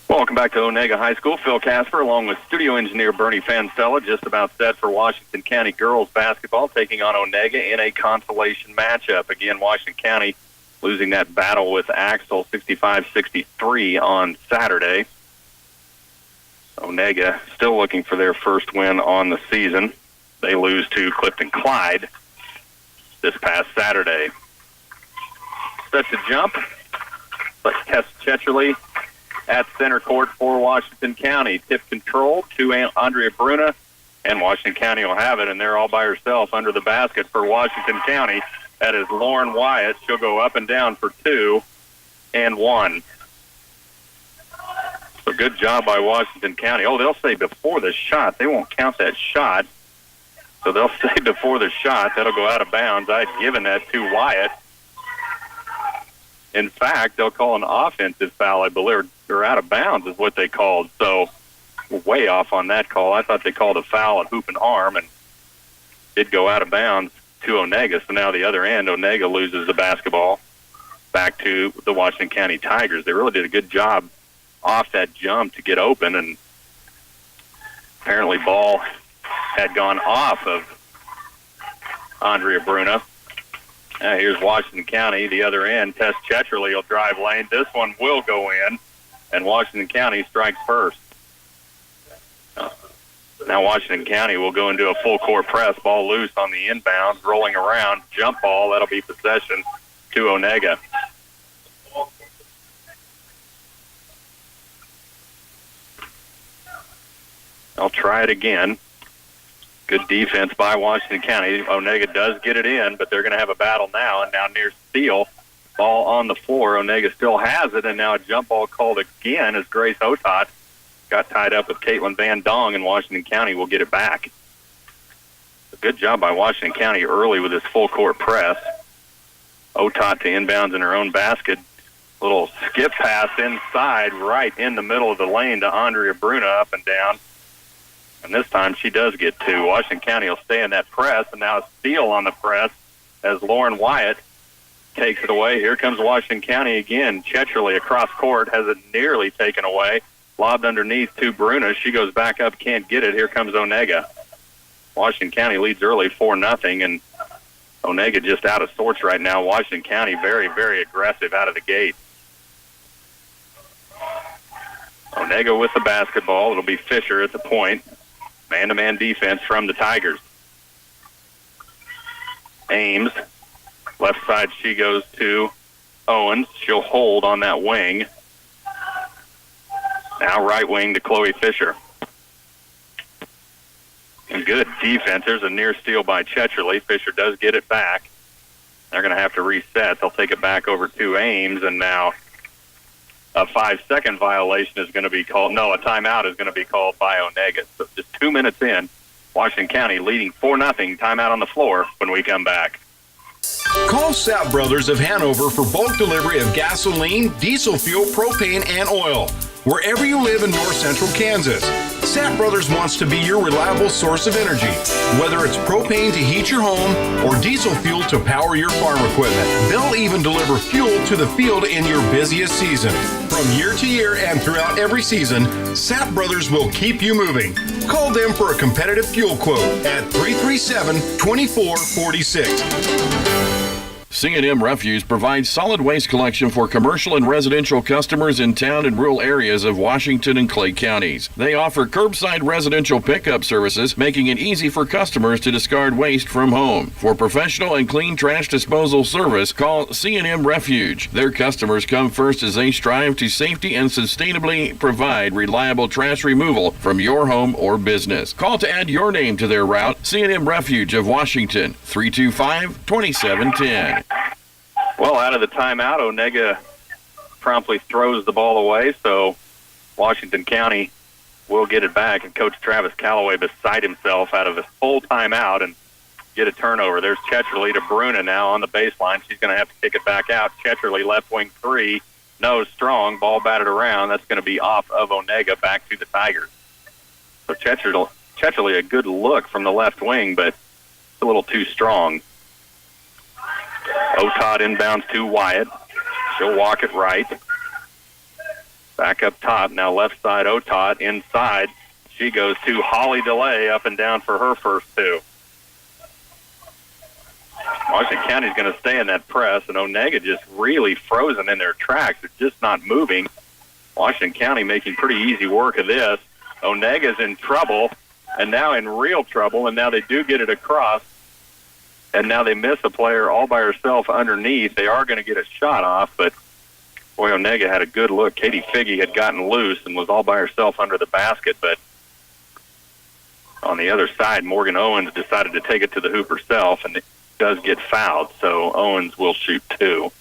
Welcome back to Onaga High School. Phil Casper along with studio engineer Bernie Fanstella just about set for Washington County girls basketball taking on Onaga in a consolation matchup. Again, Washington County losing that battle with Axel 65-63 on Saturday. Onaga still looking for their first win on the season. They lose to Clifton Clyde this past Saturday. Sets a jump, but Tess Chetcherly at center court for Washington County. Tip control to Andrea Bruna, and Washington County will have it, and they're all by herself under the basket for Washington County. That is Lauren Wyatt. She'll go up and down for 2 and 1. So good job by Washington County. Oh, they'll say before the shot. They won't count that shot. So they'll say before the shot. That'll go out of bounds. I had given that to Wyatt. In fact, they'll call an offensive foul, I believe, or out of bounds is what they called. So we're way off on that call. I thought they called a foul at hoop and arm, and did go out of bounds to Onaga. So now the other end, Onaga loses the basketball back to the Washington County Tigers. They really did a good job off that jump to get open, and apparently ball had gone off of Andrea Bruna. Here's Washington County, the other end. Tess Chetcherly will drive lane. This one will go in, and Washington County strikes first. Now Washington County will go into a full-court press. Ball loose on the inbound, rolling around. Jump ball, that'll be possession to Onaga. I'll try it again. Good defense by Washington County. Onaga does get it in, but they're going to have a battle now, and now near steal. Ball on the floor. Onaga still has it, and now a jump ball called again as Grace Otot got tied up with Caitlin Van Dong, and Washington County will get it back. A good job by Washington County early with this full-court press. Otot to inbounds in her own basket. Little skip pass inside right in the middle of the lane to Andrea Bruna up and down. And this time she does get 2. Washington County will stay in that press, and now a steal on the press as Lauren Wyatt takes it away. Here comes Washington County again. Chetcherly across court has it nearly taken away. Lobbed underneath to Bruna. She goes back up, can't get it. Here comes Onaga. Washington County leads early 4-0, and Onaga just out of sorts right now. Washington County very, very aggressive out of the gate. Onaga with the basketball. It'll be Fisher at the point. Man-to-man defense from the Tigers. Ames. Left side she goes to Owens. She'll hold on that wing. Now right wing to Chloe Fisher. And good defense. There's a near steal by Chetcherly. Fisher does get it back. They're going to have to reset. They'll take it back over to Ames, and now a 5-second violation is going to be called. No, a timeout is going to be called by Onaga. So just 2 minutes in, Washington County leading 4-0. Timeout on the floor when we come back. Call Sapp Brothers of Hanover for bulk delivery of gasoline, diesel fuel, propane, and oil. Wherever you live in north central Kansas, Sapp Brothers wants to be your reliable source of energy. Whether it's propane to heat your home or diesel fuel to power your farm equipment, they'll even deliver fuel to the field in your busiest season. From year to year and throughout every season, Sapp Brothers will keep you moving. Call them for a competitive fuel quote at 337-2446. C&M Refuse provides solid waste collection for commercial and residential customers in town and rural areas of Washington and Clay counties. They offer curbside residential pickup services, making it easy for customers to discard waste from home. For professional and clean trash disposal service, call C&M Refuge. Their customers come first as they strive to safety and sustainably provide reliable trash removal from your home or business. Call to add your name to their route. C&M Refuge of Washington, 325-2710. Well, out of the timeout, Onaga promptly throws the ball away, so Washington County will get it back, and Coach Travis Calloway beside himself out of his full timeout and get a turnover. There's Chetcherly to Bruna now on the baseline. She's going to have to kick it back out. Chetcherly, left wing 3, no, strong, ball batted around. That's going to be off of Onaga, back to the Tigers. So Chetcherly, a good look from the left wing, but a little too strong. Otot inbounds to Wyatt. She'll walk it right. Back up top. Now left side, Otot. Inside. She goes to Holly DeLay, up and down for her first two. Washington County's going to stay in that press, and Onaga just really frozen in their tracks. They're just not moving. Washington County making pretty easy work of this. Onaga's in trouble, and now in real trouble, and now they do get it across, and now they miss a player all by herself underneath. They are going to get a shot off, but boy, Onaga had a good look. Katie Figge had gotten loose and was all by herself under the basket, but on the other side, Morgan Owens decided to take it to the hoop herself, and it does get fouled, so Owens will shoot two.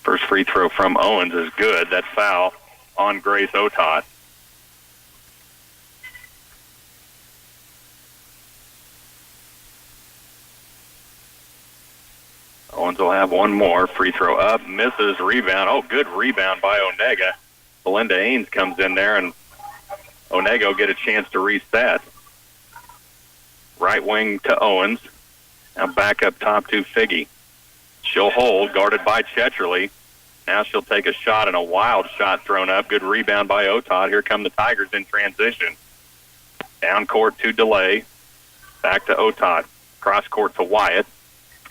First free throw from Owens is good. That foul on Grace Otot. Owens will have one more. Free throw up, misses, rebound. Oh, good rebound by Onaga. Belinda Ains comes in there, and Onaga will get a chance to reset. Right wing to Owens. Now back up top to Figge. She'll hold, guarded by Chetcherly. Now she'll take a shot, and a wild shot thrown up. Good rebound by Otot. Here come the Tigers in transition. Down court to DeLay. Back to Otot. Cross court to Wyatt.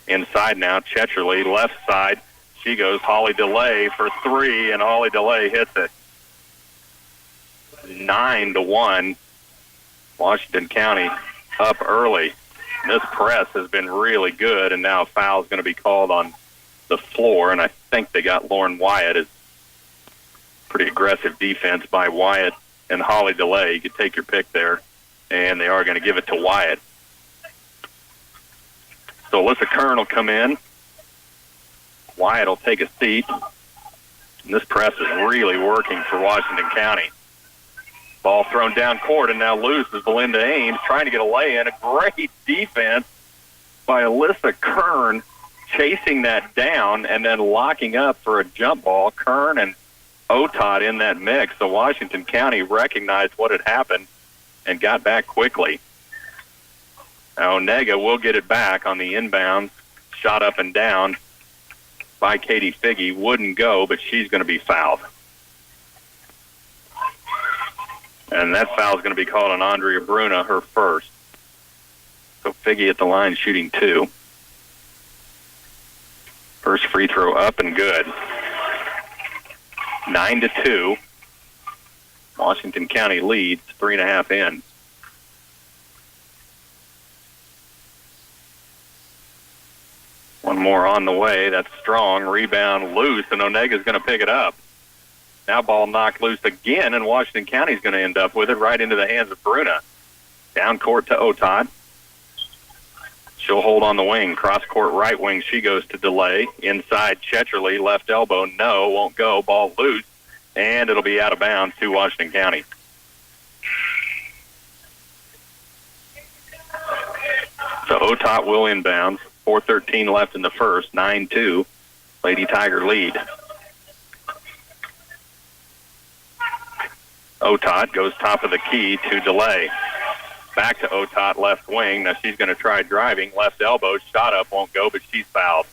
Inside now, Chetcherly, left side. She goes Holly DeLay for three, and Holly DeLay hits it. 9-1. Washington County up early. This press has been really good, and now a foul is going to be called on the floor, and I think they got Lauren Wyatt. As pretty aggressive defense by Wyatt and Holly DeLay. You could take your pick there, and they are going to give it to Wyatt. So Alyssa Kern will come in. Wyatt will take a seat. And this press is really working for Washington County. Ball thrown down court, and now loose is Belinda Ames trying to get a lay-in. A great defense by Alyssa Kern, chasing that down and then locking up for a jump ball. Kern and Otot in that mix. So Washington County recognized what had happened and got back quickly. Now Onaga will get it back on the inbound. Shot up and down by Katie Figge. Wouldn't go, but she's going to be fouled. And that foul is going to be called on Andrea Bruna, her first. So Figge at the line shooting two. First free throw up and good. 9-2. Washington County leads, 3.5 in. One more on the way. That's strong. Rebound loose, and Onaga's going to pick it up. Now ball knocked loose again, and Washington County's going to end up with it right into the hands of Bruna. Down court to Otot. She'll hold on the wing. Cross court right wing. She goes to DeLay. Inside Chetcherly. Left elbow. No, won't go. Ball loose. And it'll be out of bounds to Washington County. So Otot will inbounds. 4:13 left in the first. 9-2. Lady Tiger lead. Otot goes top of the key to DeLay. Back to Otot, left wing. Now she's going to try driving. Left elbow, shot up, won't go, but she's fouled.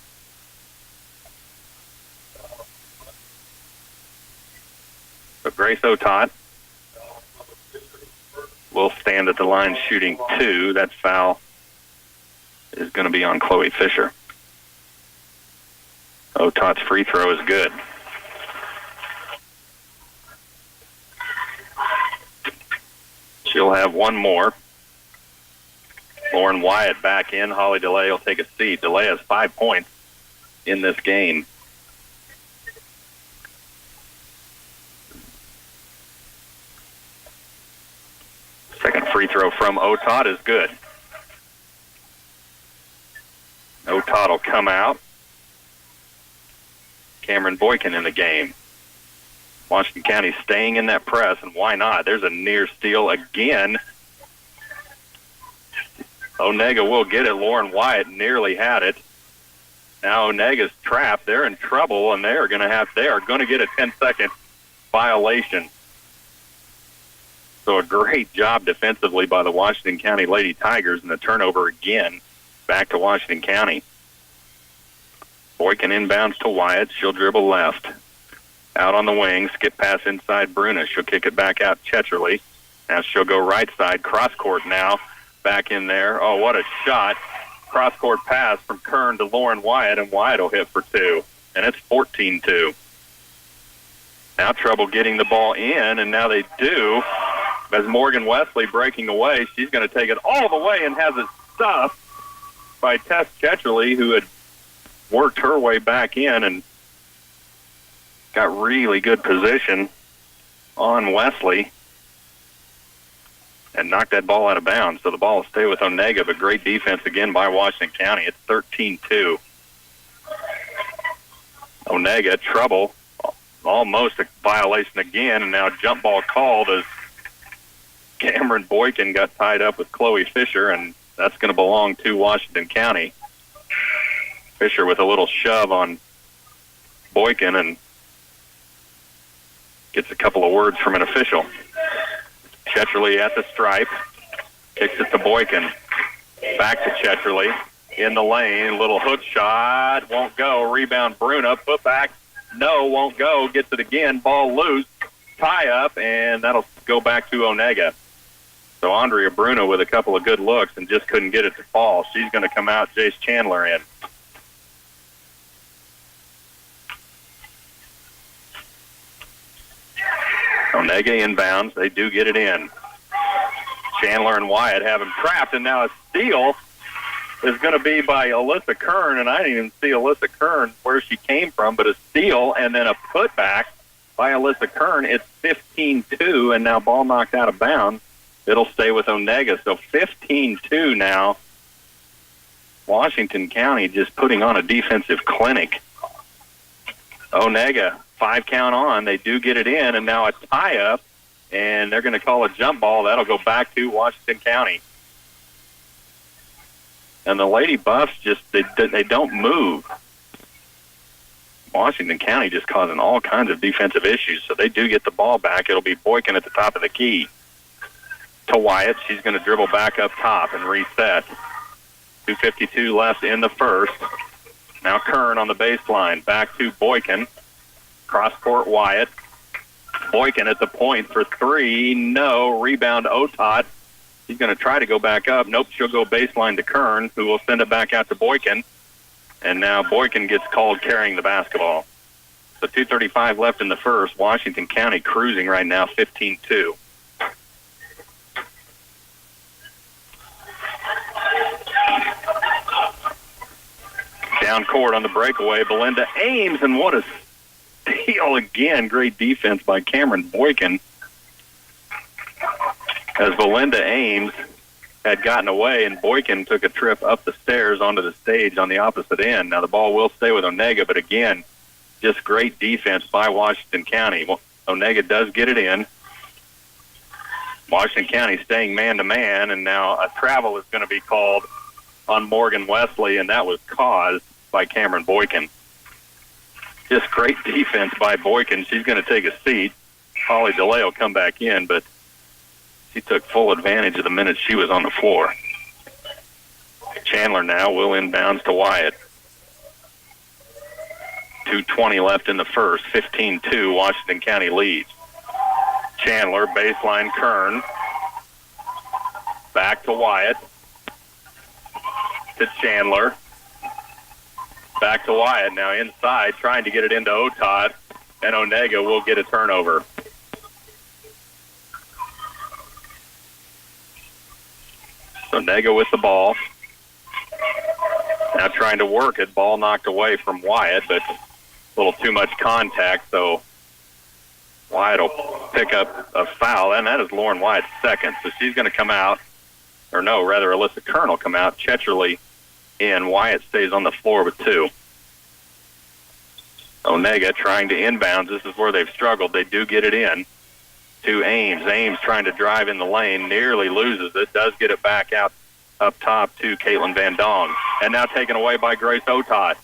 So Grace Otot will stand at the line shooting two. That foul is going to be on Chloe Fisher. Otot's free throw is good. She'll have one more. Lauren Wyatt back in. Holly DeLay will take a seat. DeLay has 5 points in this game. Second free throw from Otot is good. Otot will come out. Cameron Boykin in the game. Washington County staying in that press, and why not? There's a near steal again. Onaga will get it. Lauren Wyatt nearly had it. Now Onaga's trapped. They're in trouble, and they are going to get a 10-second violation. So a great job defensively by the Washington County Lady Tigers, and the turnover again back to Washington County. Boykin inbounds to Wyatt. She'll dribble left. Out on the wing, skip pass inside Bruna. She'll kick it back out Chetcherly. Now she'll go right side, cross court now, back in there. Oh, what a shot. Cross court pass from Kern to Lauren Wyatt, and Wyatt will hit for 2. And it's 14-2. Now trouble getting the ball in, and now they do. As Morgan Wesley breaking away, she's going to take it all the way and has it stuffed by Tess Chetcherly, who had worked her way back in and got really good position on Wesley and knocked that ball out of bounds. So the ball will stay with Onaga, but great defense again by Washington County. It's 13-2. Onaga, trouble, almost a violation again, and now jump ball called as Cameron Boykin got tied up with Chloe Fisher, and that's going to belong to Washington County. Fisher with a little shove on Boykin and gets a couple of words from an official. Chetcherly at the stripe, kicks it to Boykin. Back to Chetcherly in the lane, little hook shot, won't go. Rebound Bruna, put back, no, won't go. Gets it again, ball loose, tie up, and that'll go back to Onaga. So Andrea Bruna with a couple of good looks and just couldn't get it to fall. She's going to come out, Jace Chandler in. Onaga inbounds. They do get it in. Chandler and Wyatt have him trapped, and now a steal is going to be by Alyssa Kern, and I didn't even see Alyssa Kern where she came from, but a steal and then a putback by Alyssa Kern. It's 15-2, and now ball knocked out of bounds. It'll stay with Onaga. So 15-2 now. Washington County just putting on a defensive clinic. Onaga, 5 count on. They do get it in, and now a tie-up, and they're going to call a jump ball. That'll go back to Washington County. And the Lady Buffs just, they don't move. Washington County just causing all kinds of defensive issues, so they do get the ball back. It'll be Boykin at the top of the key. To Wyatt, she's going to dribble back up top and reset. 2:52 left in the first. Now Kern on the baseline, back to Boykin. Cross-court Wyatt. Boykin at the point for 3. No. Rebound Otot. He's going to try to go back up. Nope, she'll go baseline to Kern, who will send it back out to Boykin. And now Boykin gets called carrying the basketball. So 2:35 left in the first. Washington County cruising right now, 15-2. Down court on the breakaway, Belinda Ames, and what a steal again. Great defense by Cameron Boykin. As Belinda Ames had gotten away, and Boykin took a trip up the stairs onto the stage on the opposite end. Now the ball will stay with Onaga, but again, just great defense by Washington County. Onaga does get it in. Washington County staying man-to-man, and now a travel is going to be called on Morgan Wesley, and that was caused by Cameron Boykin. Just great defense by Boykin. She's going to take a seat. Holly DeLay will come back in, but she took full advantage of the minutes she was on the floor. Chandler now will inbounds to Wyatt. 2:20 left in the first. 15-2, Washington County leads. Chandler, baseline Kern. Back to Wyatt. To Chandler. Back to Wyatt. Now inside, trying to get it into Otot, and Onaga will get a turnover. Onaga with the ball. Now trying to work it. Ball knocked away from Wyatt, but a little too much contact, so Wyatt will pick up a foul, and that is Lauren Wyatt's second. So she's going to come out, or no, rather Alyssa Kern will come out. Chetcherly in. Wyatt stays on the floor with 2. Onaga trying to inbounds. This is where they've struggled. They do get it in to Ames. Ames trying to drive in the lane, nearly loses it, does get it back out up top to Caitlin Van Dong. And now taken away by Grace Otot.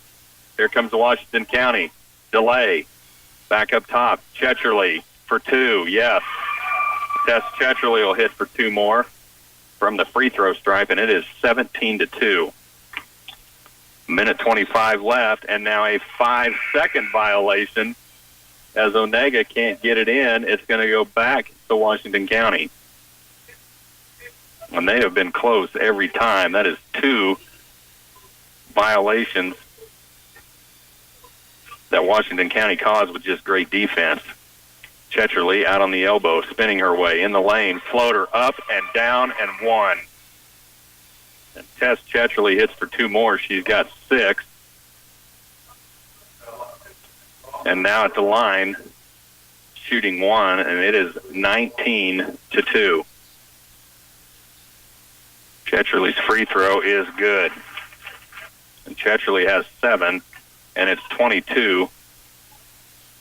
Here comes Washington County. Delay. Back up top. Chetcherly for 2. Yes. Tess Chetcherly will hit for 2 more from the free throw stripe, and it is 17-2. Minute 25 left, and now a 5-second violation as Onaga can't get it in, it's going to go back to Washington County. And they have been close every time. That is 2 violations that Washington County caused with just great defense. Chetcherly out on the elbow, spinning her way in the lane, floater up and down and 1. And Tess Chetcherly hits for 2 more. She's got 6. And now at the line, shooting 1, and it is 19-2. Chetcherly's free throw is good. And Chetcherly has 7, and it's 22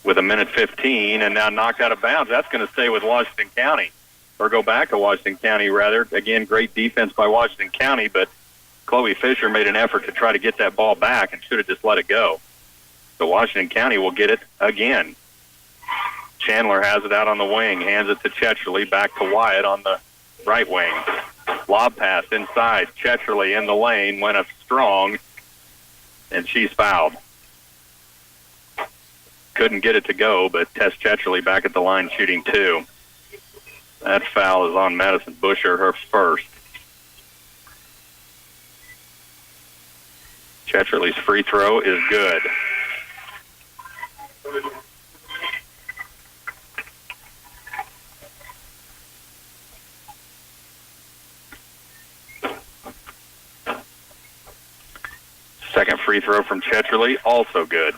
with 1:15, and now knocked out of bounds. That's going to stay with Washington County, or go back to Washington County, rather. Again, great defense by Washington County, but Chloe Fisher made an effort to try to get that ball back and should have just let it go. So Washington County will get it again. Chandler has it out on the wing, hands it to Chetcherly, back to Wyatt on the right wing. Lob pass inside. Chetcherly in the lane, went up strong, and she's fouled. Couldn't get it to go, but Tess Chetcherly back at the line shooting 2. That foul is on Madison Busher, her first. Chetcherly's free throw is good. Second free throw from Chetcherly, also good.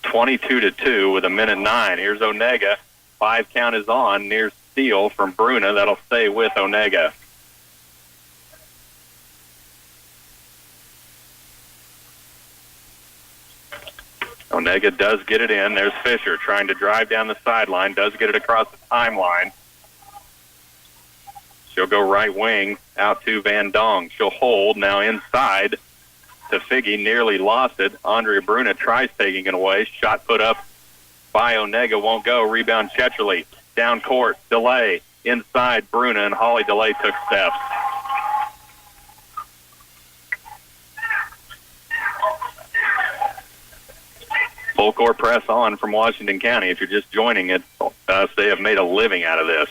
22-2 with 1:09. Here's Onaga. 5 count is on, near steal from Bruna. That'll stay with Onaga. Onaga does get it in. There's Fisher trying to drive down the sideline, does get it across the timeline. She'll go right wing out to Van Dong. She'll hold now inside to Figgy, nearly lost it. Andrea Bruna tries taking it away. Shot put up by Onaga, won't go. Rebound Chetcherly. Down court, Delay. Inside Bruna, and Holly Delay took steps. Full court press on from Washington County. If you're just joining it, they have made a living out of this.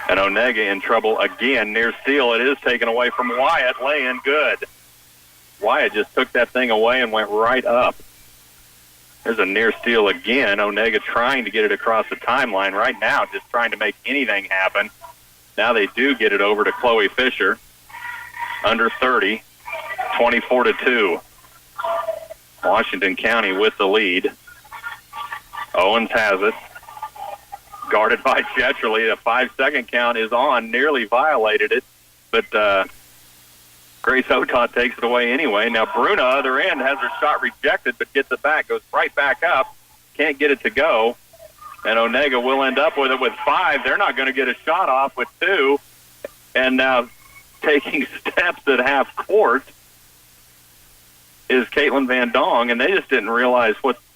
And Onaga in trouble again, near steal. It is taken away from Wyatt. Lay-in good. Wyatt just took that thing away and went right up. There's a near steal again. Onaga trying to get it across the timeline right now, just trying to make anything happen. Now they do get it over to Chloe Fisher. Under 30, 24-2. Washington County with the lead. Owens has it. Guarded by Chetcherly. The 5-second count is on. Nearly violated it, but Grace Otot takes it away anyway. Now Bruna, other end, has her shot rejected, but gets it back. Goes right back up. Can't get it to go. And Onaga will end up with it with 5. They're not going to get a shot off with 2. And now taking steps at half court is Caitlin Van Dong, and they just didn't realize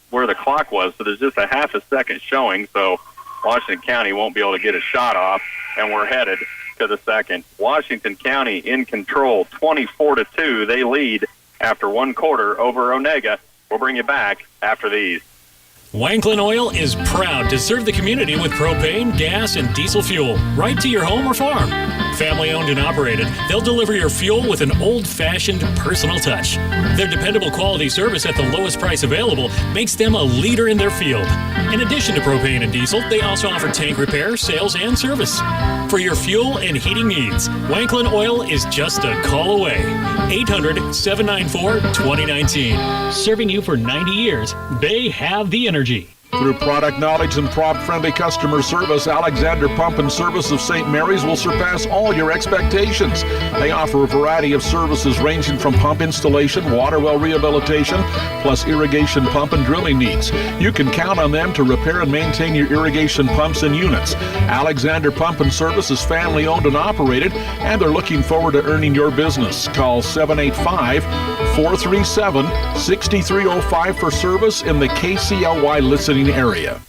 where the clock was. So there's just a half a second showing. So Washington County won't be able to get a shot off, and we're headed to the second. Washington County in control, 24-2. They lead after 1 quarter over Onaga. We'll bring you back after these. Wanklin Oil is proud to serve the community with propane, gas, and diesel fuel right to your home or farm. Family owned and operated, they'll deliver your fuel with an old-fashioned personal touch. Their dependable quality service at the lowest price available makes them a leader in their field. In addition to propane and diesel, they also offer tank repair, sales, and service. For your fuel and heating needs, Wanklin Oil is just a call away. 800-794-2019. Serving you for 90 years, they have the energy. Through product knowledge and prompt-friendly customer service, Alexander Pump and Service of St. Mary's will surpass all your expectations. They offer a variety of services ranging from pump installation, water well rehabilitation, plus irrigation pump and drilling needs. You can count on them to repair and maintain your irrigation pumps and units. Alexander Pump and Service is family-owned and operated, and they're looking forward to earning your business. Call 785-437-6305 for service in the KCLY listening area.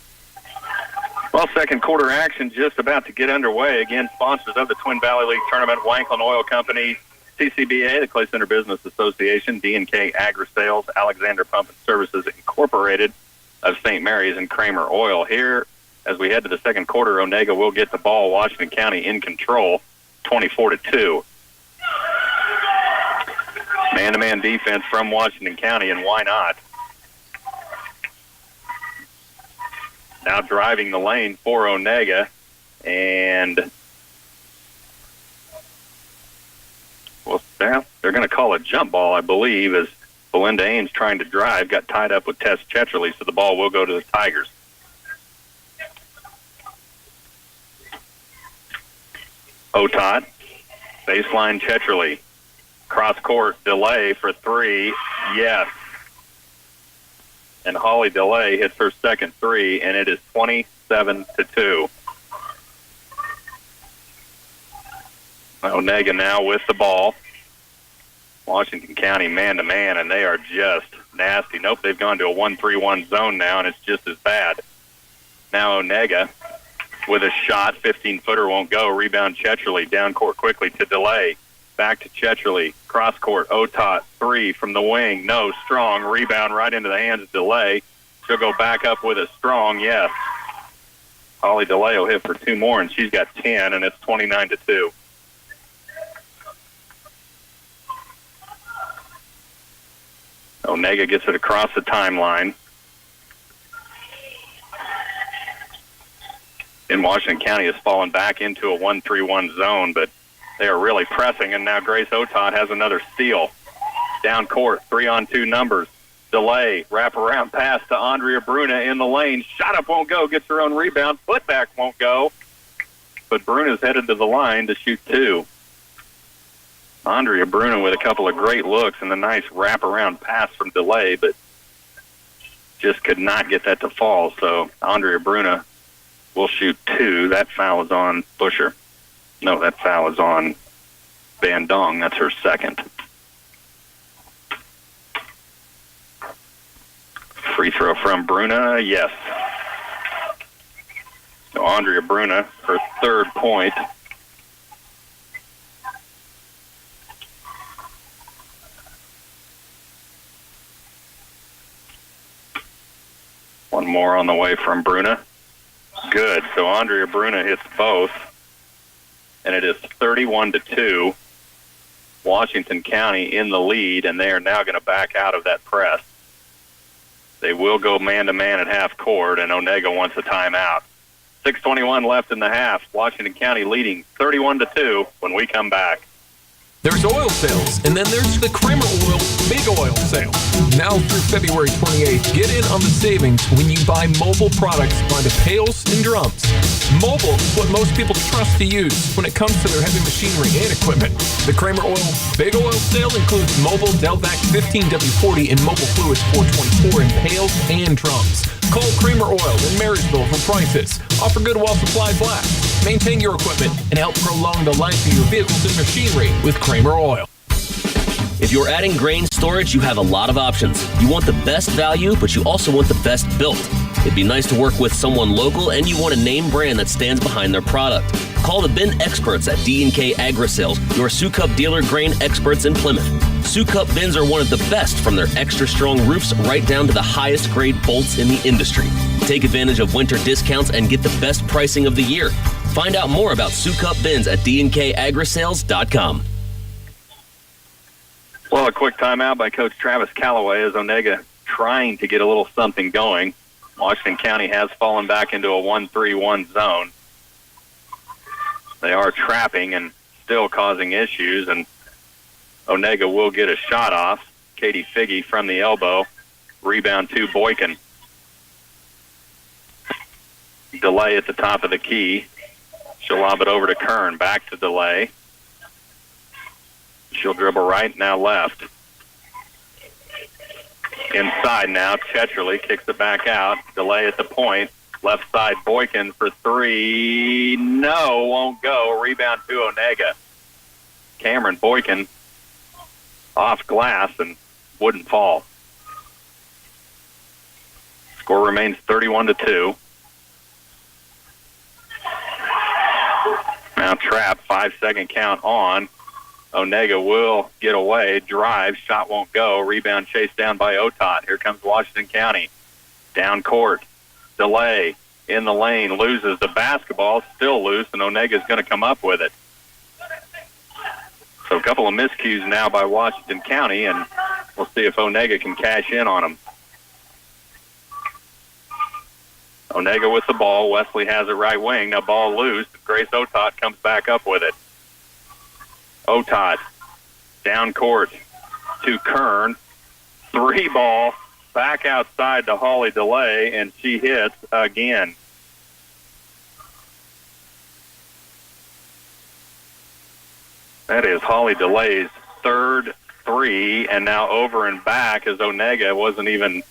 Well, second quarter action just about to get underway. Again, sponsors of the Twin Valley League Tournament, Wanklin Oil Company, CCBA, the Clay Center Business Association, D&K Agri-Sales, Alexander Pump and Services Incorporated, of St. Mary's and Kramer Oil. Here, as we head to the second quarter, Onaga will get the ball. Washington County in control, 24-2. Man-to-man defense from Washington County, and why not? Now driving the lane for Onaga, and well, they're going to call a jump ball, I believe, as Belinda Ames trying to drive got tied up with Tess Chetrley, so the ball will go to the Tigers. Otot, baseline Chetrley, cross court delay for three, yes. And Holly DeLay hits her second three, and it is 27-2. Onaga now with the ball. Washington County man-to-man, and they are just nasty. Nope, they've gone to a 1-3-1 zone now, and it's just as bad. Now Onaga with a shot, 15-footer won't go. Rebound Chetrley, down court quickly to DeLay. Back to Chetrley, cross court, Otot, three from the wing, no, strong, rebound right into the hands of DeLay. She'll go back up with a strong, yes. Holly DeLay will hit for two more, and she's got 10, and it's 29-2. Onaga gets it across the timeline. And Washington County has fallen back into a 1-3-1 zone, but they are really pressing, and now Grace Otot has another steal. Down court, 3-on-2 numbers. Delay, wraparound pass to Andrea Bruna in the lane. Shot up won't go, gets her own rebound. Footback won't go. But Bruna's headed to the line to shoot two. Andrea Bruna with a couple of great looks and a nice wraparound pass from Delay, but just could not get that to fall. So Andrea Bruna will shoot two. That foul is on Busher. No, that foul is on Van Dong. That's her second. Free throw from Bruna, yes. So Andrea Bruna, her third point. One more on the way from Bruna. Good. So Andrea Bruna hits both. And it is 31-2. Washington County in the lead, and they are now going to back out of that press. They will go man-to-man at half court, and Onaga wants a timeout. 6:21 left in the half. Washington County leading 31-2 when we come back. There's oil sales, and then there's the Kramer Oil Big Oil Sale. Now through February 28th, get in on the savings when you buy mobile products by the pails and drums. Mobile is what most people trust to use when it comes to their heavy machinery and equipment. The Kramer Oil Big Oil Sale includes mobile Delvac 15W40 and mobile fluids 424 in pails and drums. Call Kramer Oil in Marysville for prices. Offer good while supplies last. Maintain your equipment and help prolong the life of your vehicles and machinery with Kramer Oil. If you're adding grain storage, you have a lot of options. You want the best value, but you also want the best built. It'd be nice to work with someone local, and you want a name brand that stands behind their product. Call the bin experts at D&K Agri-Sales, your Sioux Cup dealer grain experts in Plymouth. Sioux Cup bins are one of the best, from their extra strong roofs right down to the highest grade bolts in the industry. Take advantage of winter discounts and get the best pricing of the year. Find out more about Sioux Cup bins at dnkagrisales.com. Well, a quick timeout by Coach Travis Calloway as Onaga trying to get a little something going. Washington County has fallen back into a 1-3-1 zone. They are trapping and still causing issues, and Onaga will get a shot off. Katie Figge from the elbow. Rebound to Boykin. Delay at the top of the key. She'll lob it over to Kern. Back to Delay. She'll dribble right, now left. Inside now, Chetrley kicks it back out. Delay at the point. Left side, Boykin for three. No, won't go. Rebound to Onaga. Cameron Boykin off glass and wouldn't fall. Score remains 31-2. Now trap, 5-second count on. Onaga will get away, drive, shot won't go. Rebound chased down by Otot. Here comes Washington County. Down court. Delay in the lane. Loses the basketball. Still loose, and Onega's going to come up with it. So a couple of miscues now by Washington County, and we'll see if Onaga can cash in on them. Onaga with the ball. Wesley has it right wing. Now ball loose. Grace Otot comes back up with it. Otot down court to Kern. 3 ball back outside to Holly DeLay, and she hits again. That is Holly DeLay's third 3, and now over and back as Onaga wasn't even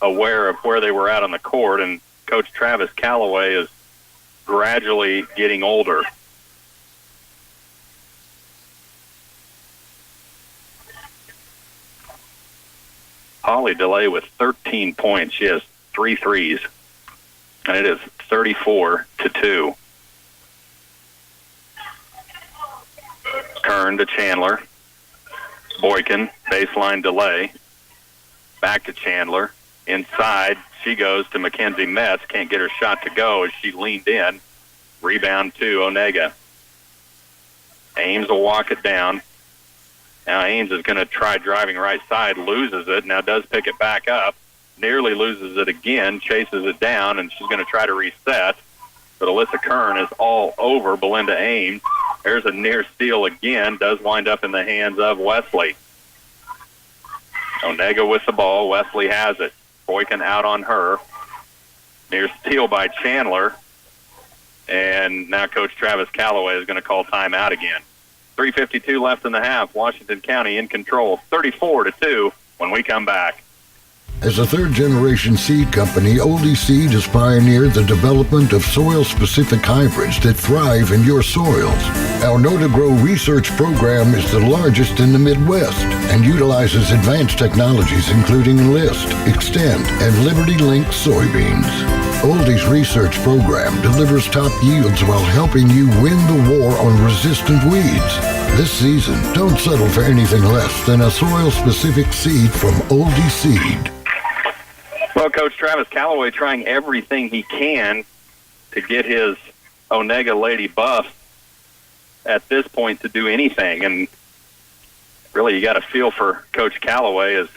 aware of where they were at on the court, and Coach Travis Calloway is gradually getting older. Holly DeLay with 13 points. She has 3 threes, and it is 34-2. Kern to Chandler. Boykin, baseline Delay. Back to Chandler. Inside, she goes to Mackenzie Metz. Can't get her shot to go as she leaned in. Rebound to Onaga. Ames will walk it down. Now Ames is going to try driving right side, loses it, now does pick it back up, nearly loses it again, chases it down, and she's going to try to reset. But Alyssa Kern is all over Belinda Ames. There's a near steal again, does wind up in the hands of Wesley. Onaga with the ball, Wesley has it. Boykin out on her. Near steal by Chandler. And now Coach Travis Calloway is going to call timeout again. 3:52 left in the half. Washington County in control, 34-2 when we come back. As a third-generation seed company, Oldie Seed has pioneered the development of soil-specific hybrids that thrive in your soils. Our Know to Grow research program is the largest in the Midwest and utilizes advanced technologies including Enlist, Extend, and Liberty Link soybeans. Oldie's research program delivers top yields while helping you win the war on resistant weeds. This season, don't settle for anything less than a soil-specific seed from Oldie Seed. Well, Coach Travis Calloway trying everything he can to get his Onaga Lady Buff at this point to do anything. And really, you got to feel for Coach Calloway as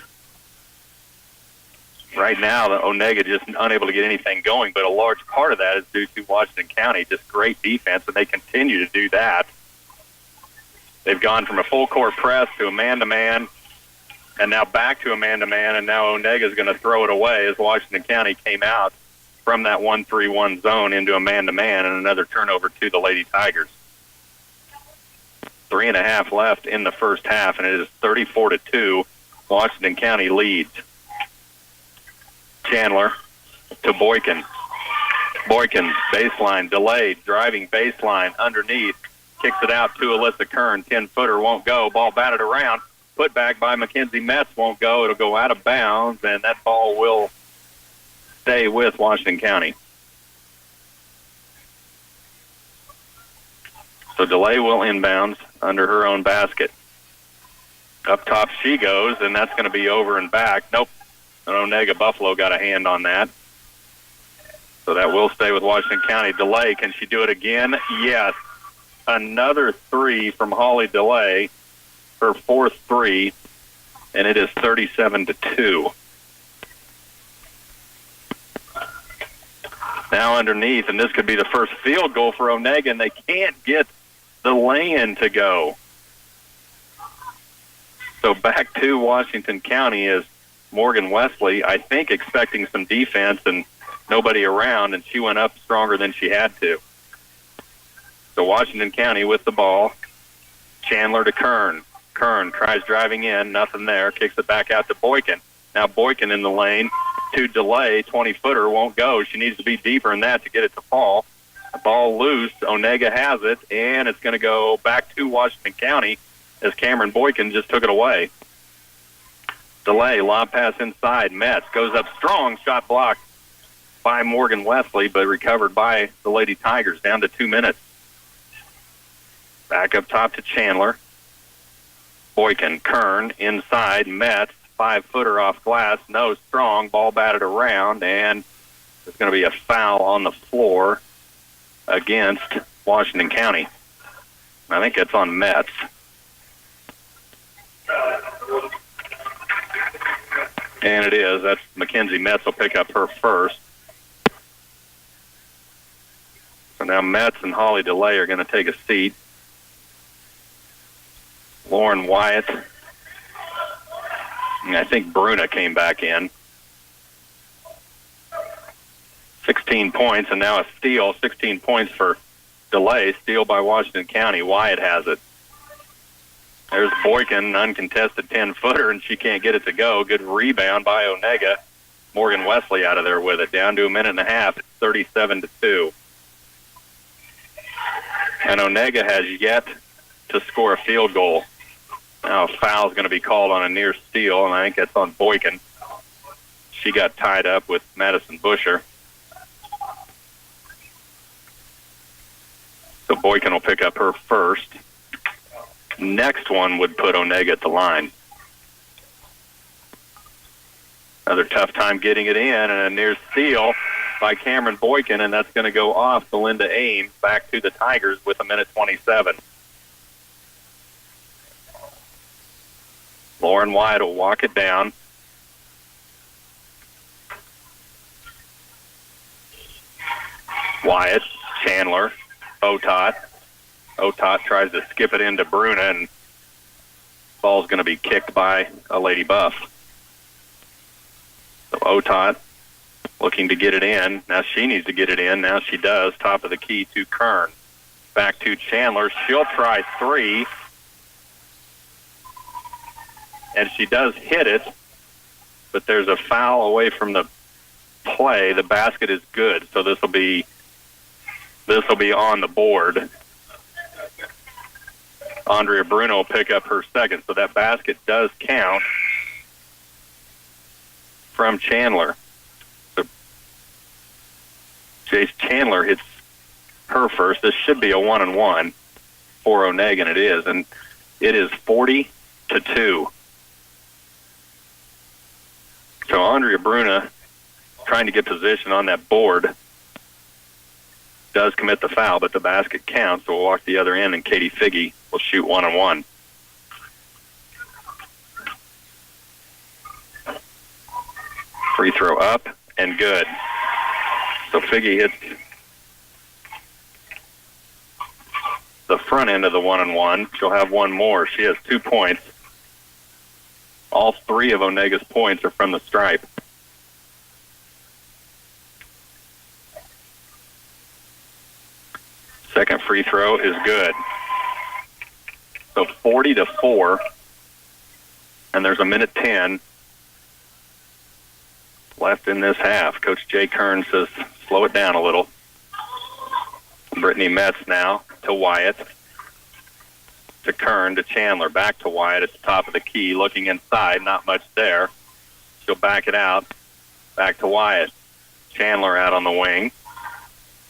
right now the Onaga just unable to get anything going. But a large part of that is due to Washington County, just great defense, and they continue to do that. They've gone from a full-court press to a man-to-man, and now back to a man-to-man, and now Onaga is going to throw it away as Washington County came out from that 1-3-1 zone into a man-to-man, and another turnover to the Lady Tigers. 3.5 left in the first half, and it is 34-2. Washington County leads. Chandler to Boykin. Boykin, baseline, delayed, driving baseline, underneath. Kicks it out to Alyssa Kern. 10-footer won't go. Ball batted around. Put back by Mackenzie Metz won't go. It'll go out of bounds, and that ball will stay with Washington County. So Delay will inbounds under her own basket. Up top she goes, and that's going to be over and back. Nope. Onaga Buffalo got a hand on that. So that will stay with Washington County. Delay, can she do it again? Yes. Another 3 from Holly Delay, her 4th 3, and it is 37-2. Now underneath, and this could be the first field goal for Onaga, and they can't get the lay-in to go. So back to Washington County is Morgan Wesley, I think expecting some defense and nobody around, and she went up stronger than she had to. So Washington County with the ball. Chandler to Kern. Kern tries driving in, nothing there, kicks it back out to Boykin. Now Boykin in the lane to Delay, 20-footer won't go. She needs to be deeper than that to get it to fall. The ball loose, Onaga has it, and it's going to go back to Washington County as Cameron Boykin just took it away. Delay, lob pass inside, Metz goes up strong, shot blocked by Morgan Wesley, but recovered by the Lady Tigers, down to 2 minutes. Back up top to Chandler. Boykin, Kern, inside, Metz, 5-footer off glass. No, strong. Ball batted around, and there's going to be a foul on the floor against Washington County. I think it's on Metz. And it is. That's Mackenzie Metz will pick up her first. So now Metz and Holly DeLay are going to take a seat. Lauren Wyatt. And I think Bruna came back in. 16 points, and now a steal. 16 points for DeLay. Steal by Washington County. Wyatt has it. There's Boykin, uncontested 10-footer, and she can't get it to go. Good rebound by Onaga. Morgan Wesley out of there with it. Down to a minute and a half. It's 37-2. And Onaga has yet to score a field goal. Now a foul's going to be called on a near steal, and I think that's on Boykin. She got tied up with Madison Busher. So Boykin will pick up her first. Next one would put Onaga at the line. Another tough time getting it in, and a near steal by Cameron Boykin, and that's going to go off Belinda Ames back to the Tigers with a minute 27. Lauren Wyatt will walk it down. Wyatt, Chandler, Otot. Otot tries to skip it into Bruna, and ball's going to be kicked by a Lady Buff. So Otot looking to get it in. Now she needs to get it in. Now she does. Top of the key to Kern. Back to Chandler. She'll try three. And she does hit it, but there's a foul away from the play. The basket is good, so this will be on the board. Andrea Bruno will pick up her second, so that basket does count from Chandler. So Jace Chandler hits her first. This should be a 1-and-1 for Onaga, and it is. And it is 40-2. So Andrea Bruna, trying to get position on that board, does commit the foul, but the basket counts, so we'll walk the other end, and Katie Figge will shoot 1-on-1. Free throw up and good. So Figge hits the front end of the 1-on-1. She'll have one more. She has 2 points. All three of Onaga's points are from the stripe. Second free throw is good. So 40-4, and there's a minute 10 left in this half. Coach Jay Kern says, slow it down a little. Brittany Metz now to Wyatt. To Kern, to Chandler, back to Wyatt at the top of the key, looking inside, not much there. She'll back it out, back to Wyatt. Chandler out on the wing.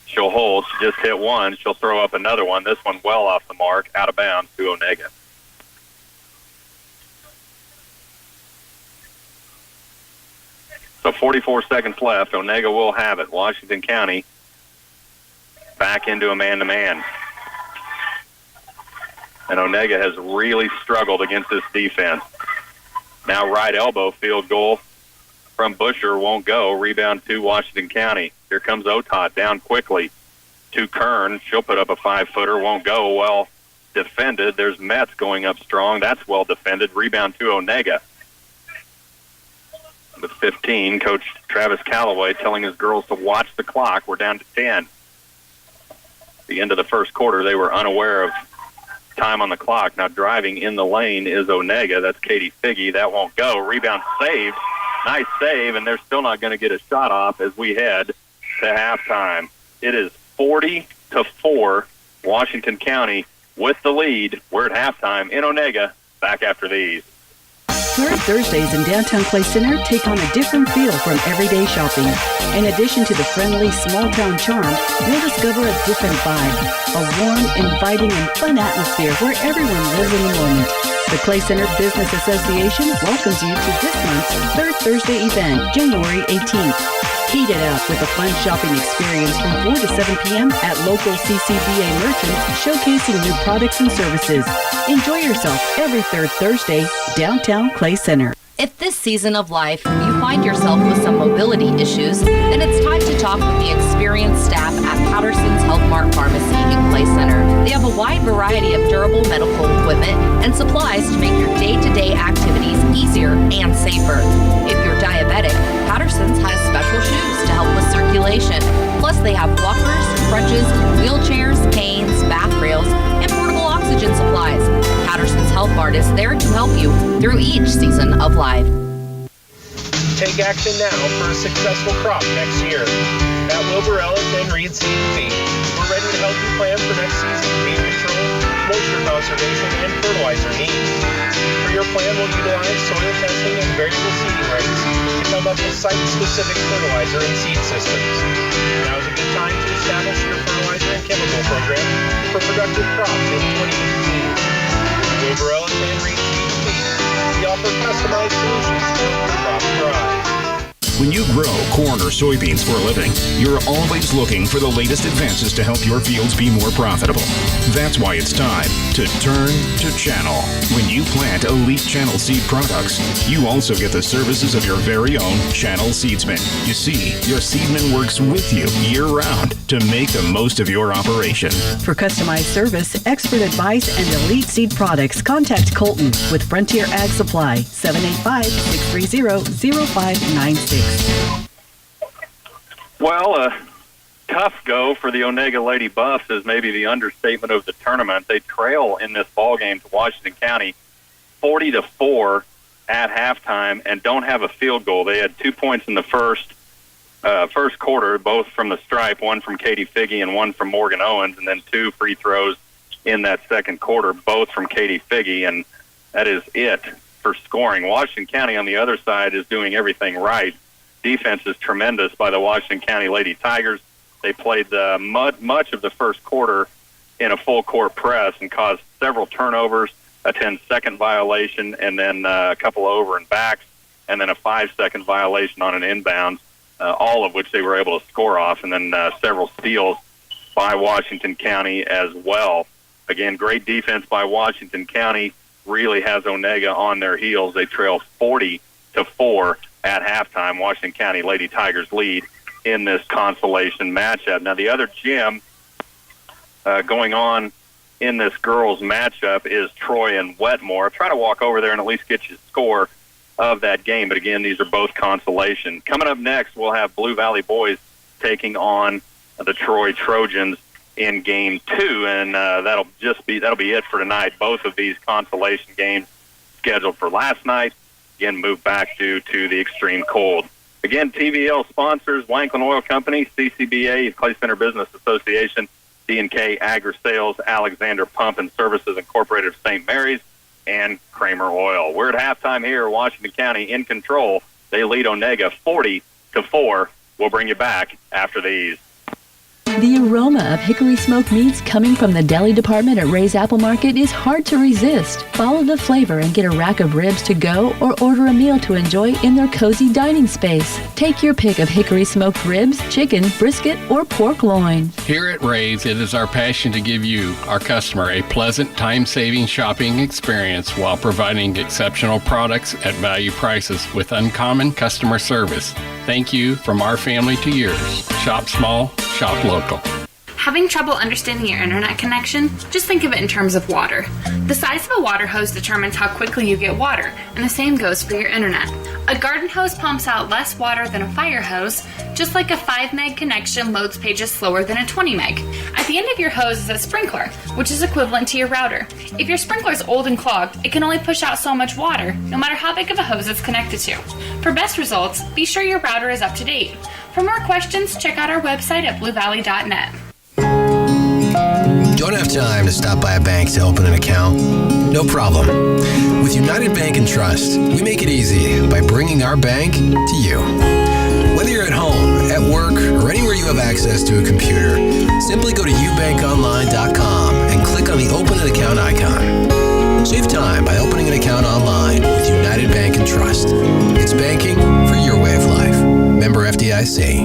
She'll hold. She just hit one. She'll throw up another one. This one well off the mark, out of bounds to Onaga. So 44 seconds left. Onaga will have it. Washington County back into a man-to-man. And Onaga has really struggled against this defense. Now right elbow field goal from Busher won't go. Rebound to Washington County. Here comes Otot down quickly to Kern. She'll put up a 5-footer. Won't go. Well defended. There's Metz going up strong. That's well defended. Rebound to Onaga. With 15, Coach Travis Calloway telling his girls to watch the clock. We're down to 10. At the end of the first quarter, they were unaware of time on the clock. Now driving in the lane is Onaga. That's Katie Figge. That won't go. Rebound saved. Nice save, and they're still not going to get a shot off as we head to halftime. It is 40-4. Washington County with the lead. We're at halftime in Onaga. Back after these. Third Thursdays in downtown Clay Center take on a different feel from everyday shopping. In addition to the friendly small-town charm, you'll discover a different vibe, a warm, inviting, and fun atmosphere where everyone lives in the moment. The Clay Center Business Association welcomes you to this month's Third Thursday event, January 18th. Heat it up with a fun shopping experience from 4 to 7 p.m. at local CCBA merchants showcasing new products and services. Enjoy yourself every third Thursday, downtown Clay Center. If this season of life you find yourself with some mobility issues, then it's time to talk with the experienced staff at Patterson's Health Mart Pharmacy in Clay Center. They have a wide variety of durable medical equipment and supplies to make your day-to-day activities easier and safer. If you're diabetic, Patterson's has special shoes to help with circulation. Plus, they have walkers, crutches, wheelchairs, canes, bath rails, and portable oxygen supplies. Patterson's Health Mart is there to help you through each season of life. Take action now for a successful crop next year. At Wilbur Ellis and Reed Seed and Feed, we're ready to help you plan for next season's weed control, moisture conservation, and fertilizer needs. For your plan, we'll utilize soil testing and variable seeding rates to come up with site-specific fertilizer and seed systems. Now is a good time to establish your fertilizer and chemical program for productive crops in 2018. Wilbur Ellis and Reed Seed and Feed. We offer customized solutions to help your crops thrive. When you grow corn or soybeans for a living, you're always looking for the latest advances to help your fields be more profitable. That's why it's time to turn to Channel. When you plant Elite Channel seed products, you also get the services of your very own Channel seedsman. You see, your seedman works with you year-round to make the most of your operation. For customized service, expert advice, and elite seed products, contact Colton with Frontier Ag Supply, 785-630-0596. Well, a tough go for the Onaga Lady Buffs is maybe the understatement of the tournament. They trail in this ball game to Washington County 40-4 at halftime and don't have a field goal. They had 2 points in the first quarter, both from the stripe, one from Katie Figge and one from Morgan Owens, and then 2 free throws in that second quarter, both from Katie Figge, and that is it for scoring. Washington County on the other side is doing everything right. Defense is tremendous by the Washington County Lady Tigers. They played much of the first quarter in a full-court press and caused several turnovers, a 10-second violation, and then a couple over and backs, and then a 5-second violation on an inbound, all of which they were able to score off, and then several steals by Washington County as well. Again, great defense by Washington County really has Onaga on their heels. They trail 40-4 at halftime. Washington County Lady Tigers lead in this consolation matchup. Now, the other gym going on in this girls matchup is Troy and Wetmore. I'll try to walk over there and at least get you a score of that game. But again, these are both consolation. Coming up next, we'll have Blue Valley Boys taking on the Troy Trojans in Game 2, and that'll be it for tonight. Both of these consolation games scheduled for last night, again, moved back due to the extreme cold. Again, TVL sponsors, Wanklin Oil Company, CCBA, Clay Center Business Association, D&K Agri Sales, Alexander Pump and Services Incorporated of St. Mary's, and Kramer Oil. We're at halftime here, Washington County in control. They lead Onaga 40-4. We'll bring you back after these. The aroma of hickory smoked meats coming from the deli department at Ray's Apple Market is hard to resist. Follow the flavor and get a rack of ribs to go or order a meal to enjoy in their cozy dining space. Take your pick of hickory smoked ribs, chicken, brisket, or pork loin. Here at Ray's, it is our passion to give you, our customer, a pleasant, time-saving shopping experience while providing exceptional products at value prices with uncommon customer service. Thank you from our family to yours. Shop small, shop local. Having trouble understanding your internet connection? Just think of it in terms of water. The size of a water hose determines how quickly you get water, and the same goes for your internet. A garden hose pumps out less water than a fire hose, just like a 5 meg connection loads pages slower than a 20 meg. At the end of your hose is a sprinkler, which is equivalent to your router. If your sprinkler is old and clogged, it can only push out so much water, no matter how big of a hose it's connected to. For best results, be sure your router is up to date. For more questions, check out our website at bluevalley.net. Don't have time to stop by a bank to open an account? No problem. With United Bank and Trust, we make it easy by bringing our bank to you. Whether you're at home, at work, or anywhere you have access to a computer, simply go to ubankonline.com and click on the Open an Account icon. Save time by opening an account online with United Bank and Trust. It's banking for your way of life. Member FDIC.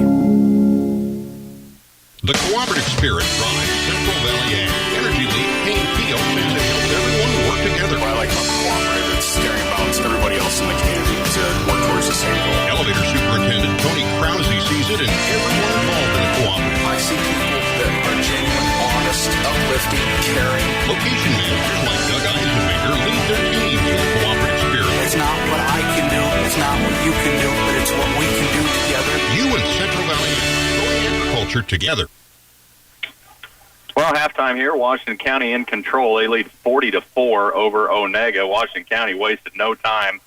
The cooperative spirit drives Central Valley Ag. Energy League paid fields and it helps everyone work together. What I like about the cooperative, it's staring balance everybody else in the community to work towards the same goal. Elevator Superintendent Tony Krause sees it in everyone involved in the cooperative. I see people that are genuine, honest, uplifting, caring. Location managers like Doug Eisenmaker lead their teams in the cooperative spirit. It's not what I can do, it's not what you can do, but it's what we can do together. You and Central Valley Ag, growing agriculture together. Well, halftime here, Washington County in control. They lead 40-4 over Onaga. Washington County wasted no time.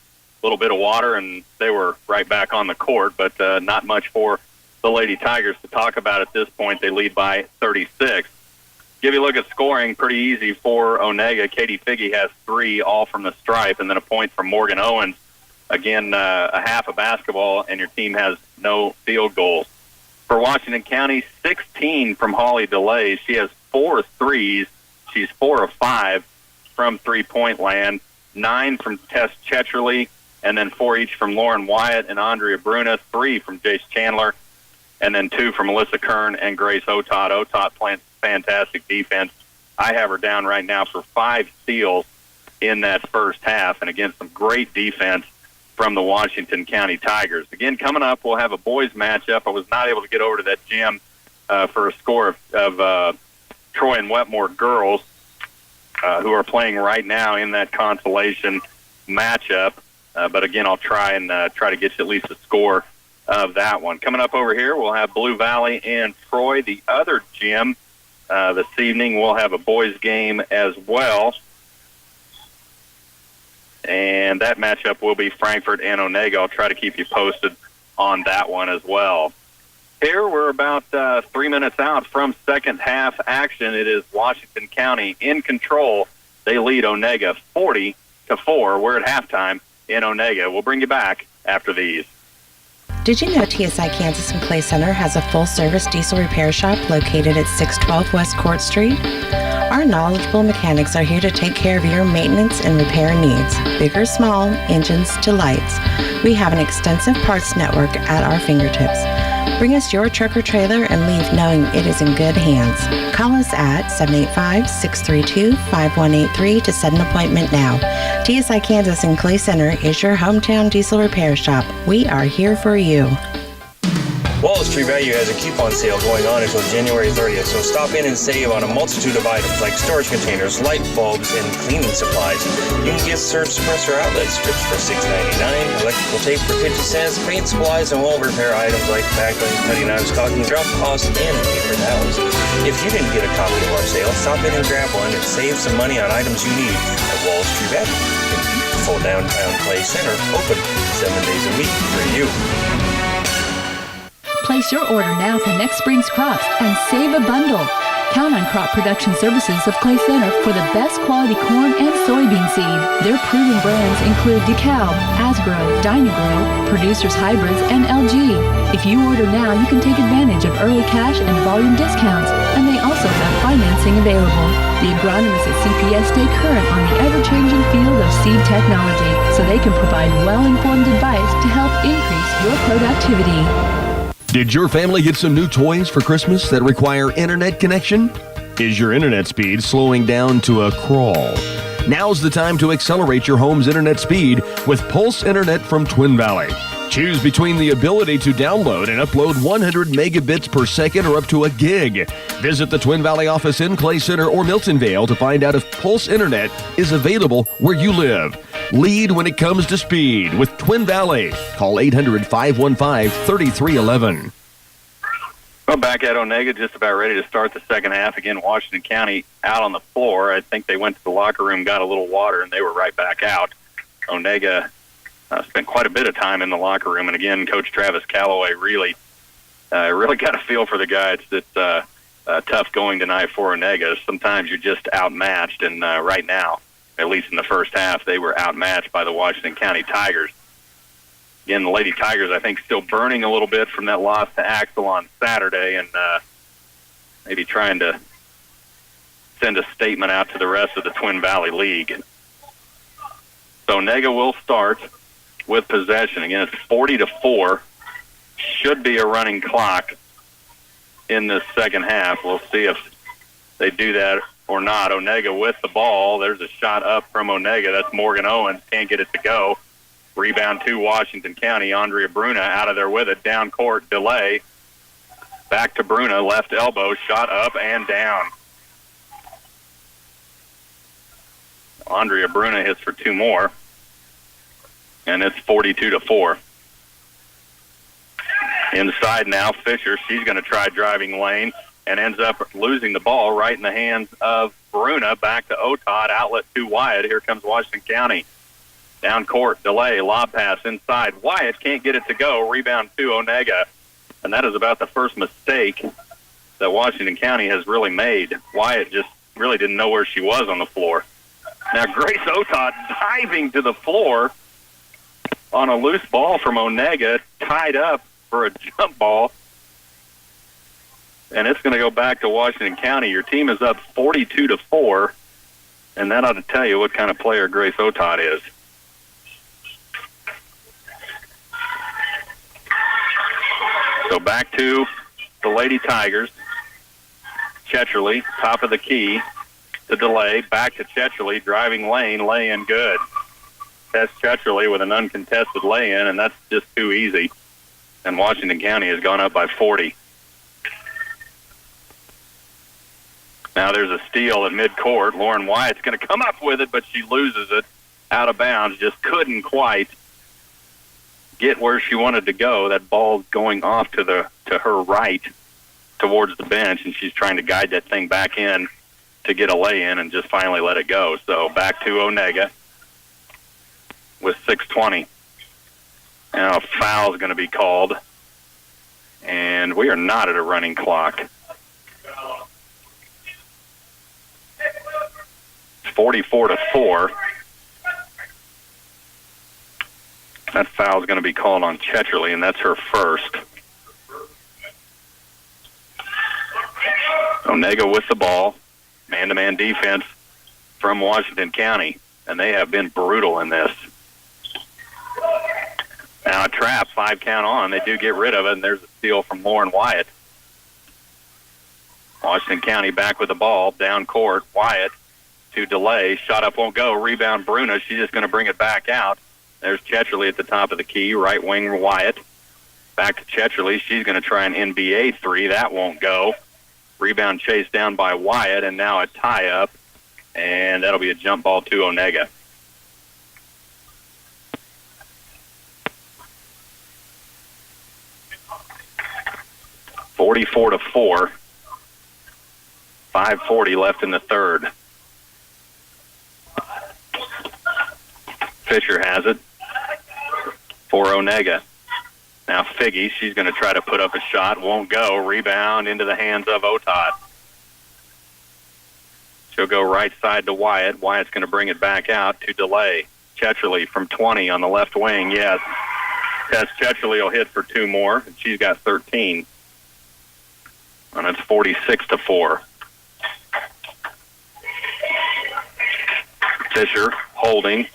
A little bit of water, and they were right back on the court, but not much for the Lady Tigers to talk about at this point. They lead by 36. Give you a look at scoring, pretty easy for Onaga. Katie Figge has 3, all from the stripe, and then a point from Morgan Owens. Again, a half of basketball, and your team has no field goals. For Washington County, 16 from Holly DeLay. She has 4 threes. She's 4 of 5 from three-point land. 9 from Tess Checherly, and then 4 each from Lauren Wyatt and Andrea Bruna. 3 from Jace Chandler, and then 2 from Melissa Kern and Grace Otot. Otot playing fantastic defense. I have her down right now for 5 steals in that first half, and again, some great defense from the Washington County Tigers. Again, coming up, we'll have a boys matchup. I was not able to get over to that gym for a score of Troy and Wetmore girls who are playing right now in that consolation matchup. But again, I'll try to get you at least a score of that one. Coming up over here, we'll have Blue Valley and Troy. The other gym this evening, we'll have a boys game as well. And that matchup will be Frankfort and Onaga. I'll try to keep you posted on that one as well. Here we're about 3 minutes out from second half action. It is Washington County in control. They lead Onaga 40-4. We're at halftime in Onaga. We'll bring you back after these. Did you know TSI Kansas and Clay Center has a full-service diesel repair shop located at 612 West Court Street? Our knowledgeable mechanics are here to take care of your maintenance and repair needs, big or small, engines to lights. We have an extensive parts network at our fingertips. Bring us your truck or trailer and leave knowing it is in good hands. Call us at 785-632-5183 to set an appointment now. TSI Kansas and Clay Center is your hometown diesel repair shop. We are here for you. Wallace Tree Value has a coupon sale going on until January 30th, so stop in and save on a multitude of items like storage containers, light bulbs, and cleaning supplies. You can get surge suppressor outlet strips for $6.99, electrical tape for 50 cents, paint supplies, and wall repair items like backline, cutting knives, caulking, drop cloths, and paper towels. If you didn't get a copy of our sale, stop in and grab one and save some money on items you need at Wallace Tree Value in beautiful downtown Clay Center, open 7 days a week for you. Place your order now for next spring's crops and save a bundle. Count on Crop Production Services of Clay Center for the best quality corn and soybean seed. Their proven brands include DeKalb, Asgrow, Dynagro, Producers Hybrids, and LG. If you order now, you can take advantage of early cash and volume discounts, and they also have financing available. The agronomists at CPS stay current on the ever-changing field of seed technology, so they can provide well-informed advice to help increase your productivity. Did your family get some new toys for Christmas that require internet connection? Is your internet speed slowing down to a crawl? Now's the time to accelerate your home's internet speed with Pulse Internet from Twin Valley. Choose between the ability to download and upload 100 megabits per second or up to a gig. Visit the Twin Valley office in Clay Center or Miltonvale to find out if Pulse Internet is available where you live. Lead when it comes to speed with Twin Valley. Call 800-515-3311. Well, back at Onaga, just about ready to start the second half. Again, Washington County out on the floor. I think they went to the locker room, got a little water, and they were right back out. Onaga spent quite a bit of time in the locker room. And again, Coach Travis Calloway really got a feel for the guys. That tough going tonight for Onaga. Sometimes you're just outmatched, and right now, at least in the first half, they were outmatched by the Washington County Tigers. Again, the Lady Tigers, I think, still burning a little bit from that loss to Axel on Saturday, and maybe trying to send a statement out to the rest of the Twin Valley League. So Onaga will start with possession. Again, it's 40-4. Should be a running clock in this second half. We'll see if they do that or not. Onaga with the ball. There's a shot up from Onaga. That's Morgan Owens. Can't get it to go. Rebound to Washington County. Andrea Bruna out of there with it. Down court delay. Back to Bruna. Left elbow. Shot up and down. Andrea Bruna hits for 2 more. And it's 42-4. Inside now, Fisher. She's going to try driving lane and ends up losing the ball right in the hands of Bruna. Back to Otad. Outlet to Wyatt. Here comes Washington County. Down court, delay, lob pass inside. Wyatt can't get it to go. Rebound to Onaga. And that is about the first mistake that Washington County has really made. Wyatt just really didn't know where she was on the floor. Now Grace Otad diving to the floor on a loose ball from Onaga, tied up for a jump ball. And it's going to go back to Washington County. Your team is up 42-4, and that ought to tell you what kind of player Grace Otad is. So back to the Lady Tigers. Chetcherly, top of the key, to delay. Back to Chetcherly, driving lane, lay-in good. Tess Chetcherly with an uncontested lay-in, and that's just too easy. And Washington County has gone up by 40. Now there's a steal at midcourt. Lauren Wyatt's going to come up with it, but she loses it out of bounds. Just couldn't quite get where she wanted to go. That ball's going off to her right towards the bench, and she's trying to guide that thing back in to get a lay-in and just finally let it go. So back to Onaga with 6:20. Now a foul is going to be called, and we are not at a running clock. It's 44-4. That foul is going to be called on Chetcherly, and that's her first. Onaga with the ball. Man-to-man defense from Washington County, and they have been brutal in this. Now a trap, 5 count on. They do get rid of it, and there's a steal from Lauren Wyatt. Washington County back with the ball, down court. Wyatt to delay. Shot up won't go. Rebound Bruna. She's just going to bring it back out. There's Chetcherly at the top of the key. Right wing Wyatt. Back to Chetcherly. She's going to try an NBA 3. That won't go. Rebound chased down by Wyatt, and now a tie-up. And that'll be a jump ball to Onaga. (44-4). 5:40 left in the third. Fisher has it for Onaga. Now Figgy, she's going to try to put up a shot. Won't go. Rebound into the hands of Otad. She'll go right side to Wyatt. Wyatt's going to bring it back out to delay. Chetcherly from 20 on the left wing. Yes. Tess Chetcherly will hit for 2 more, and she's got 13. And it's 46-4. Fisher holding.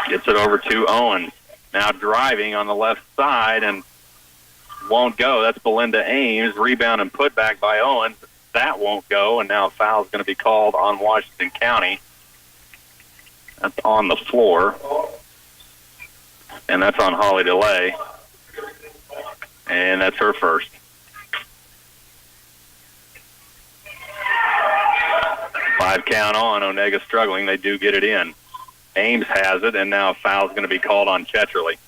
Gets it over to Owen. Now driving on the left side and won't go. That's Belinda Ames. Rebound and put back by Owens. That won't go, and now a foul is going to be called on Washington County. That's on the floor. And that's on Holly DeLay. And that's her first. Five count on. Onaga struggling. They do get it in. Ames has it, and now a foul is going to be called on Chetcherly.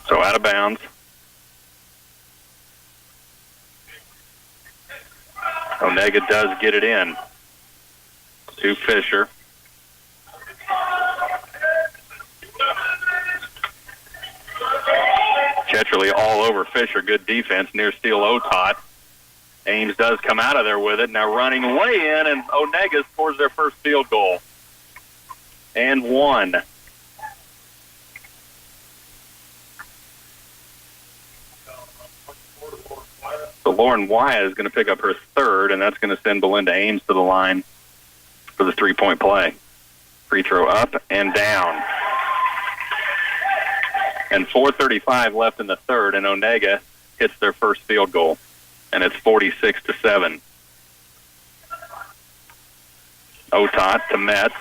So out of bounds. Onaga does get it in to Fisher. Chetrly all over Fisher. Good defense. Near steal Otot. Ames does come out of there with it. Now running way in, and Onaga scores their first field goal. And one. So Lauren Wyatt is going to pick up her third, and that's going to send Belinda Ames to the line for the three-point play. Free throw up and down. And 4:35 left in the third, and Onaga hits their first field goal. And it's 46-7. Otot to Metz.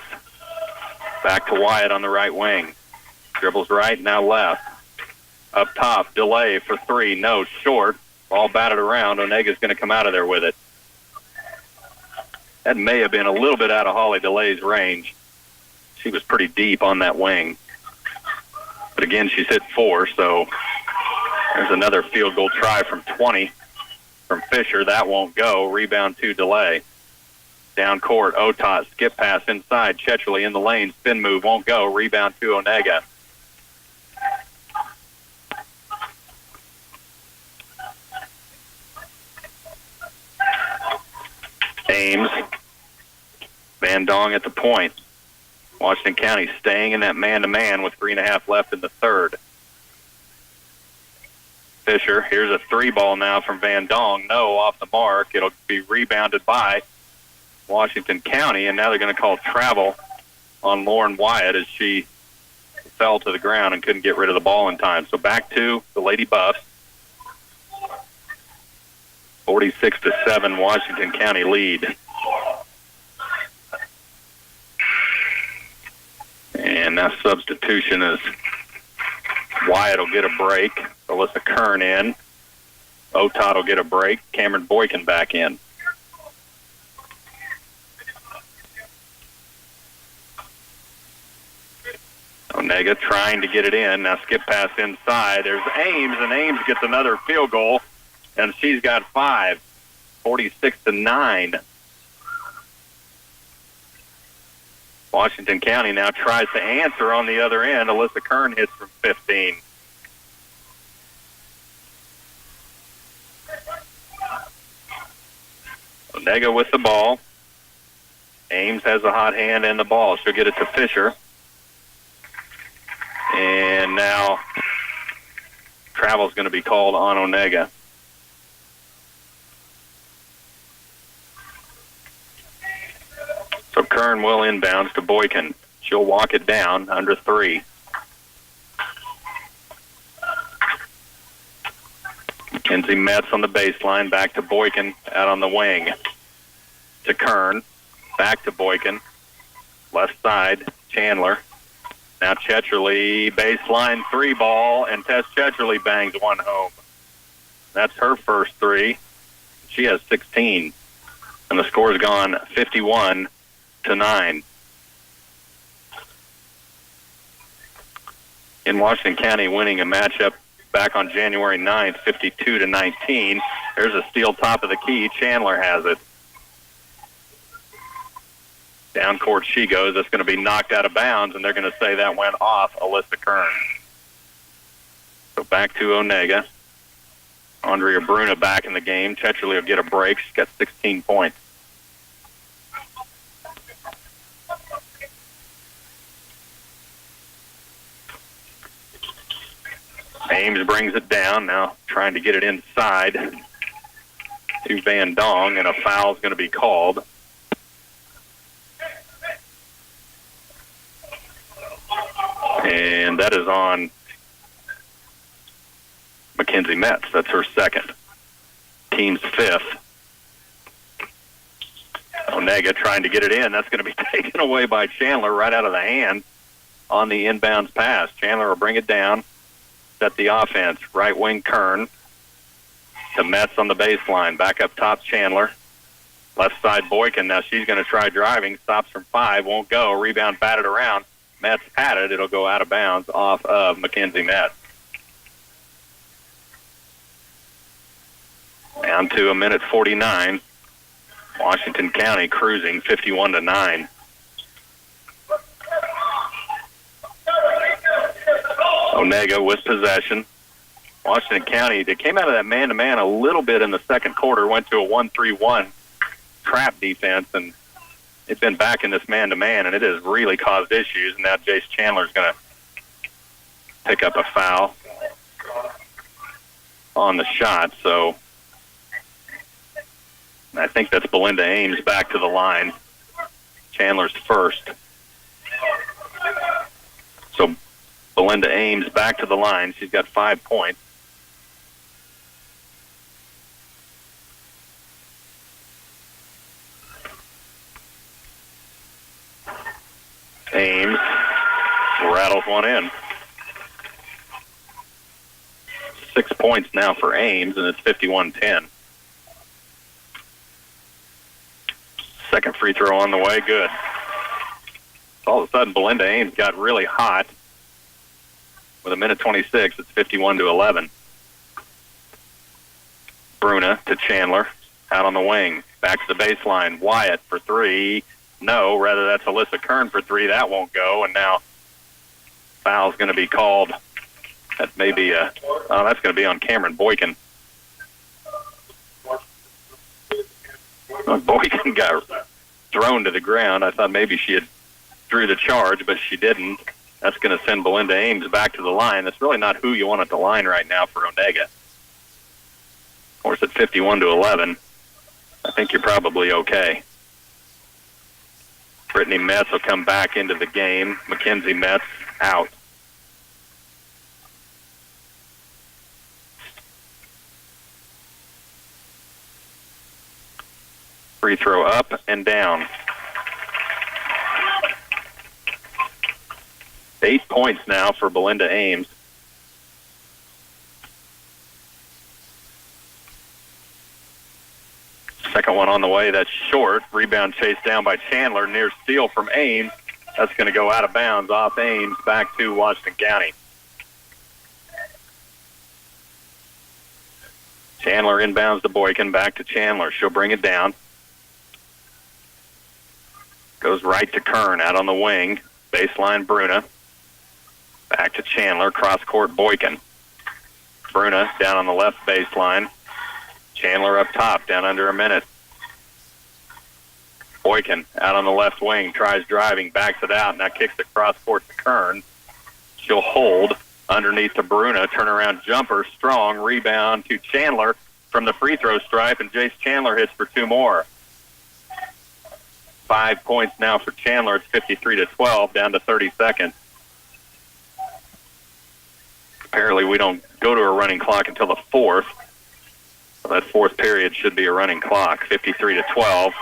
Back to Wyatt on the right wing. Dribbles right, now left. Up top, delay for three. No, short. Ball batted around. Onaga's going to come out of there with it. That may have been a little bit out of Holly DeLay's range. She was pretty deep on that wing. But again, she's hit four, so there's another field goal try from 20 from Fisher. That won't go. Rebound to delay. Down court, Otot, skip pass inside. Chetrly in the lane, spin move, won't go. Rebound to Onaga. Ames. Van Dong at the point. Washington County staying in that man-to-man with 3.5 left in the third. Fisher, here's a three ball now from Van Dong. No, off the mark. It'll be rebounded by Washington County, and now they're going to call travel on Lauren Wyatt as she fell to the ground and couldn't get rid of the ball in time. So back to the Lady Buffs. 46-7, Washington County lead. And now substitution is Wyatt will get a break. Alyssa Kern in. Otot will get a break. Cameron Boykin back in. Onaga trying to get it in. Now skip pass inside. There's Ames, and Ames gets another field goal, and she's got 5. 46-9. Washington County now tries to answer on the other end. Alyssa Kern hits from 15. Onaga with the ball. Ames has a hot hand and the ball. She'll get it to Fisher. And now travel's going to be called on Onaga. So Kern will inbounds to Boykin. She'll walk it down under 3. Mackenzie Metz on the baseline, back to Boykin, out on the wing. To Kern, back to Boykin. Left side, Chandler. Now Chetrly, baseline 3 ball, and Tess Chetrly bangs one home. That's her first 3. She has 16. And the score's gone 51-9. In Washington County winning a matchup back on January 9th, 52-19. There's a steal top of the key. Chandler has it. Down court she goes. That's going to be knocked out of bounds, and they're going to say that went off Alyssa Kern. So back to Onaga. Andrea Bruna back in the game. Chetrly will get a break. She's got 16 points. Ames brings it down, now trying to get it inside to Van Dong, and a foul is going to be called. And that is on Mackenzie Metz. That's her second. Team's 5th. Onaga trying to get it in. That's going to be taken away by Chandler right out of the hand on the inbounds pass. Chandler will bring it down. Set the offense. Right wing Kern to Metz on the baseline. Back up top Chandler. Left side Boykin. Now she's going to try driving. Stops from 5. Won't go. Rebound batted around. Metz had it. It'll go out of bounds off of Mackenzie Metz. Down to 1:49. Washington County cruising 51-9. Onaga with possession. Washington County, they came out of that man-to-man a little bit in the second quarter, went to a 1-3-1 trap defense, and it's been back in this man-to-man, and it has really caused issues. And now Jace Chandler's going to pick up a foul on the shot. So I think that's Belinda Ames back to the line. Chandler's first. So Belinda Ames back to the line. She's got 5 points. Ames rattles one in. 6 points now for Ames, and it's 51-10. Second free throw on the way, good. All of a sudden, Belinda Ames got really hot. With a minute 26, it's 51-11. Bruna to Chandler, out on the wing, back to the baseline. Wyatt for three. No, rather that's Alyssa Kern for three. That won't go, and now foul's going to be called. That may be that's going to be on Cameron Boykin. Boykin got thrown to the ground. I thought maybe she had drew the charge, but she didn't. That's going to send Belinda Ames back to the line. That's really not who you want at the line right now for Onaga. Of course, at 51-11, I think you're probably okay. Brittany Metz will come back into the game. Mackenzie Metz out. Free throw up and down. 8 points now for Belinda Ames. Second one on the way, that's short. Rebound chased down by Chandler. Near steal from Ames. That's going to go out of bounds off Ames back to Washington County. Chandler inbounds to Boykin, back to Chandler. She'll bring it down. Goes right to Kern, out on the wing. Baseline Bruna. Back to Chandler, cross-court Boykin. Bruna down on the left baseline. Chandler up top, down under a minute. Boykin out on the left wing, tries driving, backs it out, now kicks it cross-court to Kern. She'll hold underneath to Bruna, turnaround jumper, strong, rebound to Chandler from the free throw stripe, and Jace Chandler hits for two more. 5 points now for Chandler. It's 53-12, down to 30 seconds. Apparently we don't go to a running clock until the fourth. So that fourth period should be a running clock. 53-12.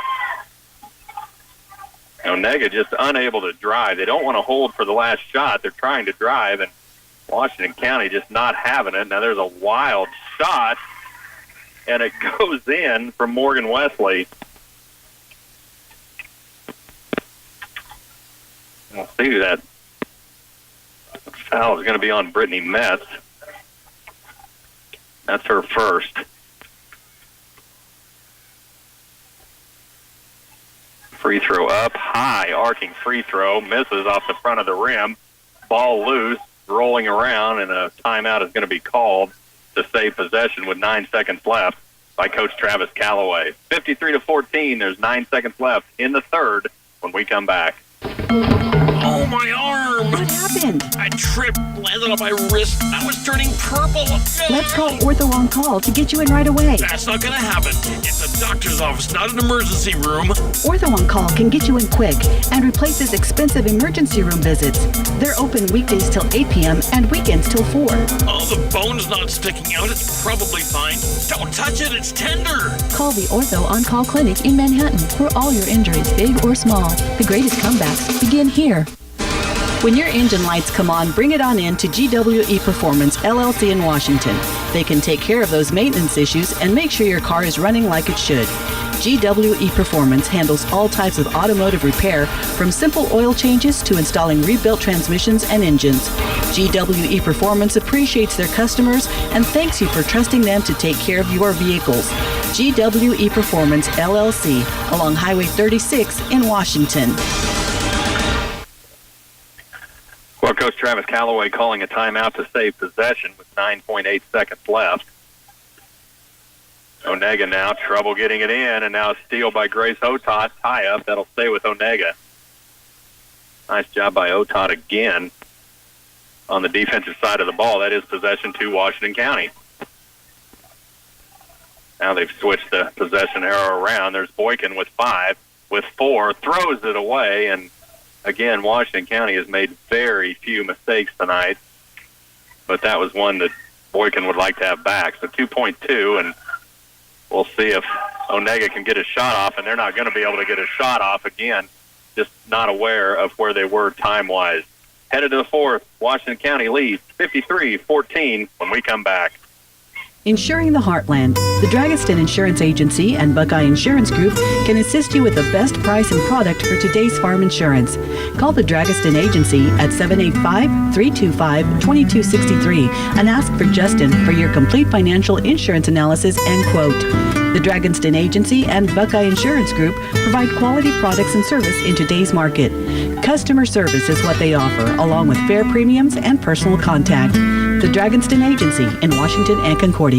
Onaga just unable to drive. They don't want to hold for the last shot. They're trying to drive, and Washington County just not having it. Now there's a wild shot, and it goes in from Morgan Wesley. We'll see that foul is going to be on Brittany Metz. That's her first. Free throw up, high, arcing free throw, misses off the front of the rim. Ball loose, rolling around, and a timeout is going to be called to save possession with 9 seconds left by Coach Travis Calloway. 53-14, there's 9 seconds left in the third when we come back. Oh, my arm! What happened? I tripped, landed on my wrist. I was turning purple. Let's call Ortho on Call to get you in right away. That's not going to happen. It's a doctor's office, not an emergency room. Ortho on Call can get you in quick and replaces expensive emergency room visits. They're open weekdays till 8 p.m. and weekends till 4. Oh, the bone's not sticking out. It's probably fine. Don't touch it. It's tender. Call the Ortho on Call Clinic in Manhattan for all your injuries, big or small. The greatest comebacks begin here. When your engine lights come on, bring it on in to GWE Performance, LLC in Washington. They can take care of those maintenance issues and make sure your car is running like it should. GWE Performance handles all types of automotive repair, from simple oil changes to installing rebuilt transmissions and engines. GWE Performance appreciates their customers and thanks you for trusting them to take care of your vehicles. GWE Performance, LLC, along Highway 36 in Washington. Well, Coach Travis Calloway calling a timeout to save possession with 9.8 seconds left. Onaga now, trouble getting it in, and now a steal by Grace Otot. Tie-up, that'll stay with Onaga. Nice job by Otot again on the defensive side of the ball. That is possession to Washington County. Now they've switched the possession arrow around. There's Boykin with 5, with 4, throws it away, and again, Washington County has made very few mistakes tonight, but that was one that Boykin would like to have back. So 2.2, and we'll see if Onaga can get a shot off, and they're not going to be able to get a shot off again, just not aware of where they were time-wise. Headed to the fourth, Washington County leads 53-14 when we come back. Insuring the Heartland. The Dragaston Insurance Agency and Buckeye Insurance Group can assist you with the best price and product for today's farm insurance. Call the Dragaston Agency at 785-325-2263 and ask for Justin for your complete financial insurance analysis and quote. The Dragaston Agency and Buckeye Insurance Group provide quality products and service in today's market. Customer service is what they offer, along with fair premiums and personal contact. The Dragaston Agency in Washington and Concordia.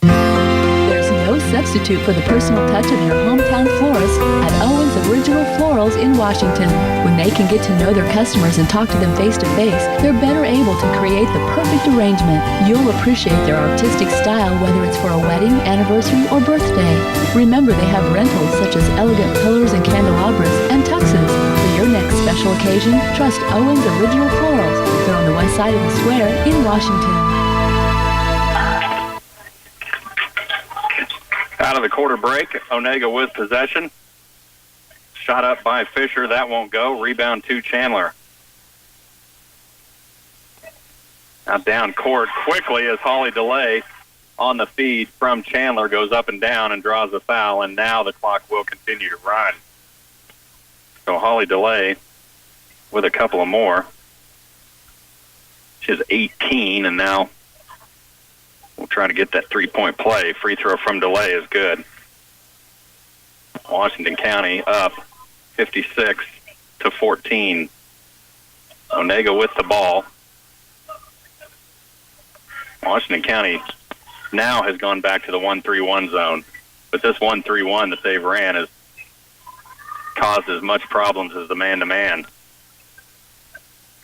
There's no substitute for the personal touch of your hometown florist at Owen's Original Florals in Washington. When they can get to know their customers and talk to them face to face, they're better able to create the perfect arrangement. You'll appreciate their artistic style, whether it's for a wedding, anniversary, or birthday. Remember, they have rentals such as elegant pillars and candelabras and tuxes. For your next special occasion, trust Owen's Original Florals. They're on the west side of the square in Washington. Out of the quarter break, Onaga with possession. Shot up by Fisher. That won't go. Rebound to Chandler. Now down court quickly as Holly DeLay on the feed from Chandler goes up and down and draws a foul, and now the clock will continue to run. So Holly DeLay with a couple of more. She's 18, and now we'll try to get that three-point play. Free throw from DeLay is good. Washington County up 56-14. Onaga with the ball. Washington County now has gone back to the 1-3-1 zone, but this 1-3-1 that they've ran has caused as much problems as the man-to-man.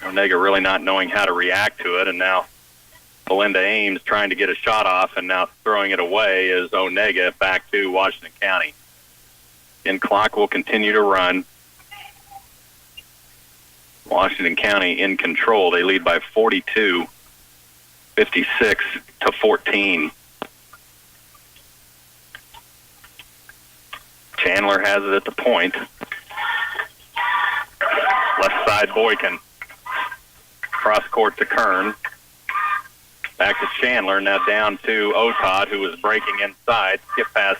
Onaga really not knowing how to react to it, and now Belinda Ames trying to get a shot off and now throwing it away is Onaga back to Washington County. And clock will continue to run. Washington County in control. They lead by 42, 56-14. Chandler has it at the point. Left side Boykin. Cross court to Kern. Back to Chandler, now down to Otot, who was breaking inside. Skip pass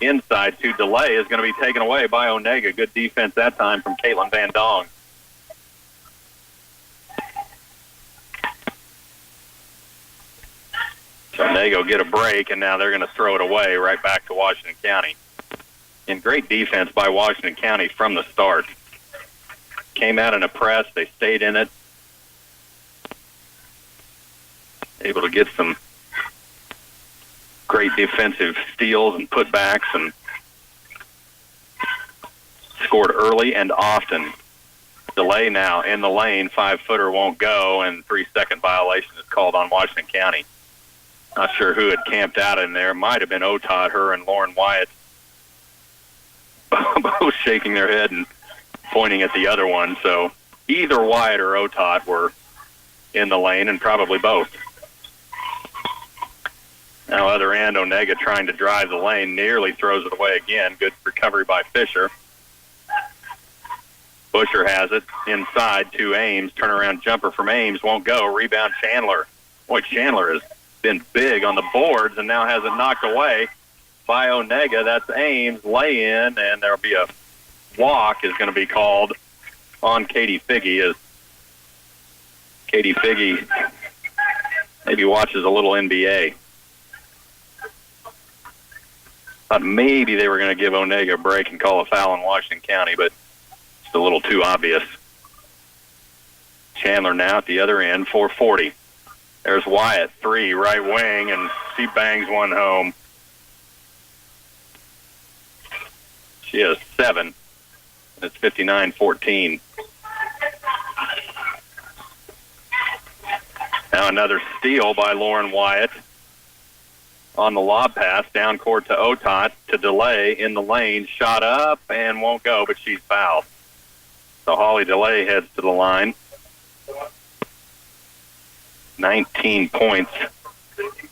inside to DeLay is going to be taken away by Onaga. Good defense that time from Caitlin Van Dong. So Onaga will get a break, and now they're going to throw it away right back to Washington County. And great defense by Washington County from the start. Came out in a press. They stayed in it. Able to get some great defensive steals and putbacks and scored early and often. DeLay now in the lane. 5-footer won't go, and 3-second violation is called on Washington County. Not sure who had camped out in there. Might have been Otot, her and Lauren Wyatt. Both shaking their head and pointing at the other one. So either Wyatt or Otot were in the lane, and probably both. Now other end, Onaga trying to drive the lane, nearly throws it away again. Good recovery by Fisher. Busher has it inside to Ames. Turnaround jumper from Ames won't go. Rebound Chandler. Boy, Chandler has been big on the boards and now has it knocked away by Onaga. That's Ames, lay in, and there'll be a walk is going to be called on Katie Figge, as Katie Figge maybe watches a little NBA. Thought maybe they were going to give Onaga a break and call a foul in Washington County, but it's a little too obvious. Chandler now at the other end, 4:40. There's Wyatt, 3, right wing, and she bangs one home. She has 7, and it's 59-14. Now another steal by Lauren Wyatt on the lob pass, down court to Otot, to Delay in the lane, shot up and won't go, but she's fouled. So Holly Delay heads to the line. 19 points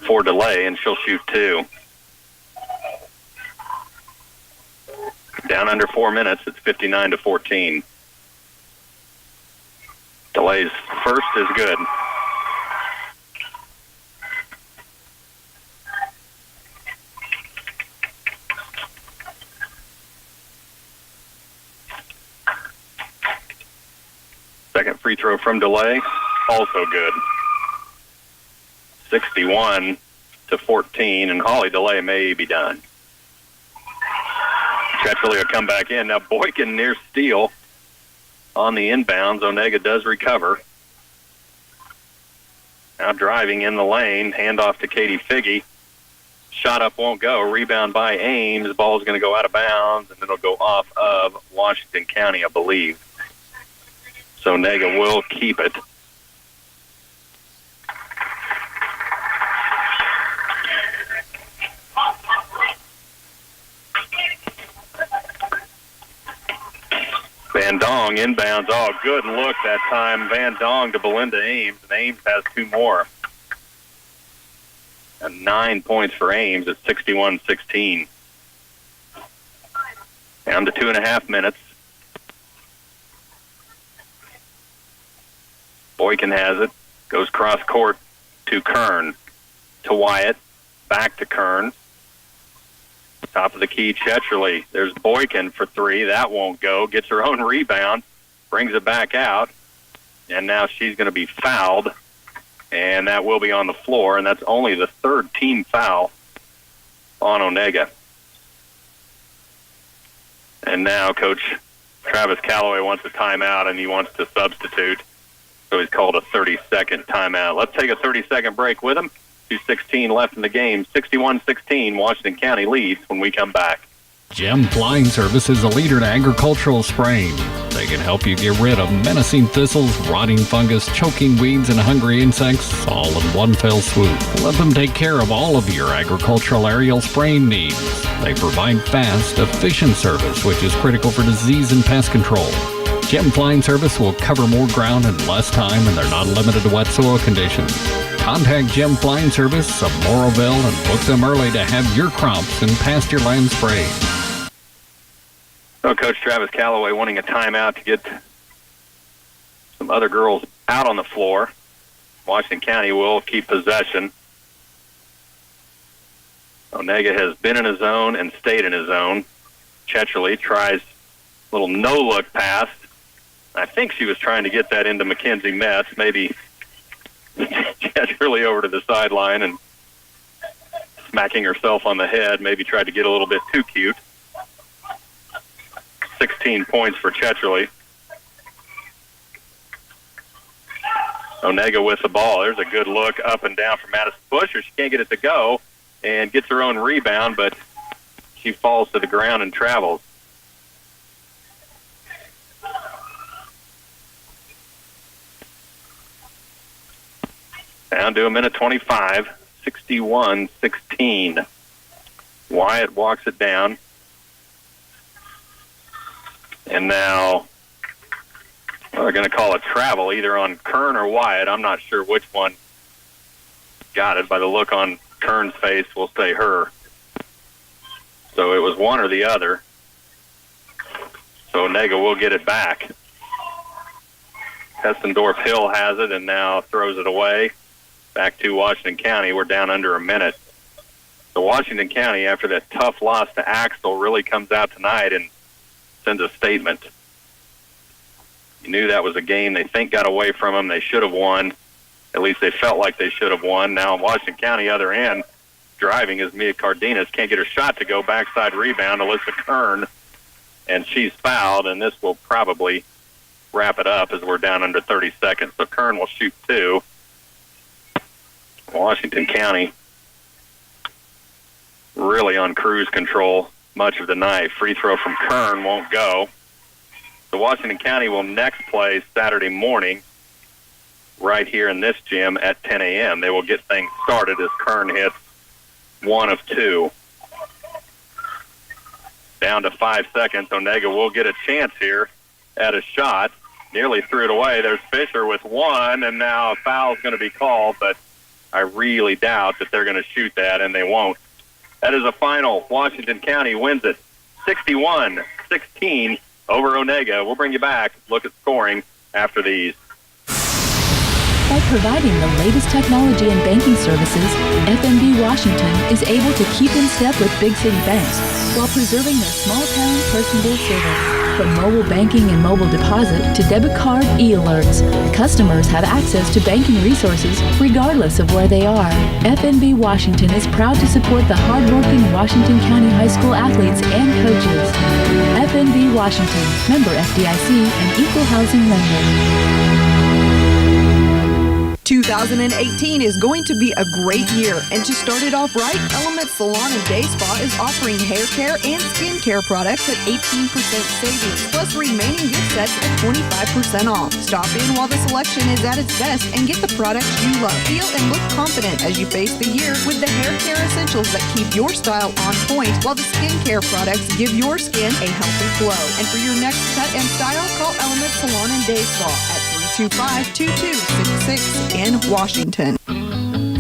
for Delay, and she'll shoot 2. Down under 4 minutes, it's 59-14. Delay's first is good. Second free throw from Delay, also good. 61-14, and Holly Delay may be done. Chetcherly will come back in. Now Boykin near steal on the inbounds. Onaga does recover. Now driving in the lane, handoff to Katie Figge. Shot up won't go. Rebound by Ames. The ball is going to go out of bounds, and it'll go off of Washington County, I believe. So Onaga will keep it. Van Dong inbounds. Oh, good look that time. Van Dong to Belinda Ames, and Ames has 2 more. And 9 points for Ames at 61-16. Down to 2.5 minutes. Boykin has it. Goes cross court to Kern. To Wyatt. Back to Kern. Top of the key, Chetcherly. There's Boykin for 3. That won't go. Gets her own rebound. Brings it back out. And now she's going to be fouled. And that will be on the floor. And that's only the 3rd team foul on Onaga. And now Coach Travis Calloway wants a timeout, and he wants to substitute. So he's called a 30-second timeout. Let's take a 30-second break with him. 2:16 left in the game. 61-16, Washington County leads when we come back. Gem Flying Service is a leader in agricultural spraying. They can help you get rid of menacing thistles, rotting fungus, choking weeds, and hungry insects all in one fell swoop. Let them take care of all of your agricultural aerial spraying needs. They provide fast, efficient service, which is critical for disease and pest control. Gem Flying Service will cover more ground in less time, and they're not limited to wet soil conditions. Contact Gem Flying Service of Morrowville and book them early to have your crops and pasture land sprayed. So Coach Travis Calloway wanting a timeout to get some other girls out on the floor. Washington County will keep possession. Onaga has been in his zone and stayed in his zone. Chetcherly tries a little no-look pass. I think she was trying to get that into Mackenzie Metz. Maybe Chetcherly over to the sideline and smacking herself on the head. Maybe tried to get a little bit too cute. 16 points for Chetcherly. Onaga with the ball. There's a good look up and down from Madison Busher. She can't get it to go and gets her own rebound, but she falls to the ground and travels. Down to a minute 25, 61-16. Wyatt walks it down. And now they're going to call it travel either on Kern or Wyatt. I'm not sure which one got it. By the look on Kern's face, we'll say her. So it was one or the other. So Onaga will get it back. Hessendorf Hill has it and now throws it away. back to Washington County. We're down under a minute. So Washington County, after that tough loss to Axtell, really comes out tonight and sends a statement. You knew that was a game they think got away from them. They should have won. At least they felt like they should have won. Now Washington County, other end, driving is Mia Cardenas. Can't get her shot to go. Backside rebound, Alyssa Kern, and she's fouled, and this will probably wrap it up as we're down under 30 seconds. So Kern will shoot 2. Washington County really on cruise control much of the night. Free throw from Kern won't go. So Washington County will next play Saturday morning right here in this gym at 10 a.m. They will get things started as Kern hits 1 of 2. Down to 5 seconds. Onaga will get a chance here at a shot. Nearly threw it away. There's Fisher with 1, and now a foul's going to be called, but I really doubt that they're going to shoot that, and they won't. That is a final. Washington County wins it 61-16 over Onaga. We'll bring you back. Look at scoring after these. By providing the latest technology and banking services, FNB Washington is able to keep in step with big city banks while preserving their small-town personable service. From mobile banking and mobile deposit to debit card e-alerts, customers have access to banking resources regardless of where they are. FNB Washington is proud to support the hardworking Washington County High School athletes and coaches. FNB Washington, member FDIC and equal housing lender. 2018 is going to be a great year, and to start it off right, Element Salon and Day Spa is offering hair care and skin care products at 18% savings, plus remaining gift sets at 25% off. Stop in while the selection is at its best and get the products you love. Feel and look confident as you face the year with the hair care essentials that keep your style on point, while the skin care products give your skin a healthy glow. And for your next cut and style, call Element Salon and Day Spa at 325-2266 in Washington.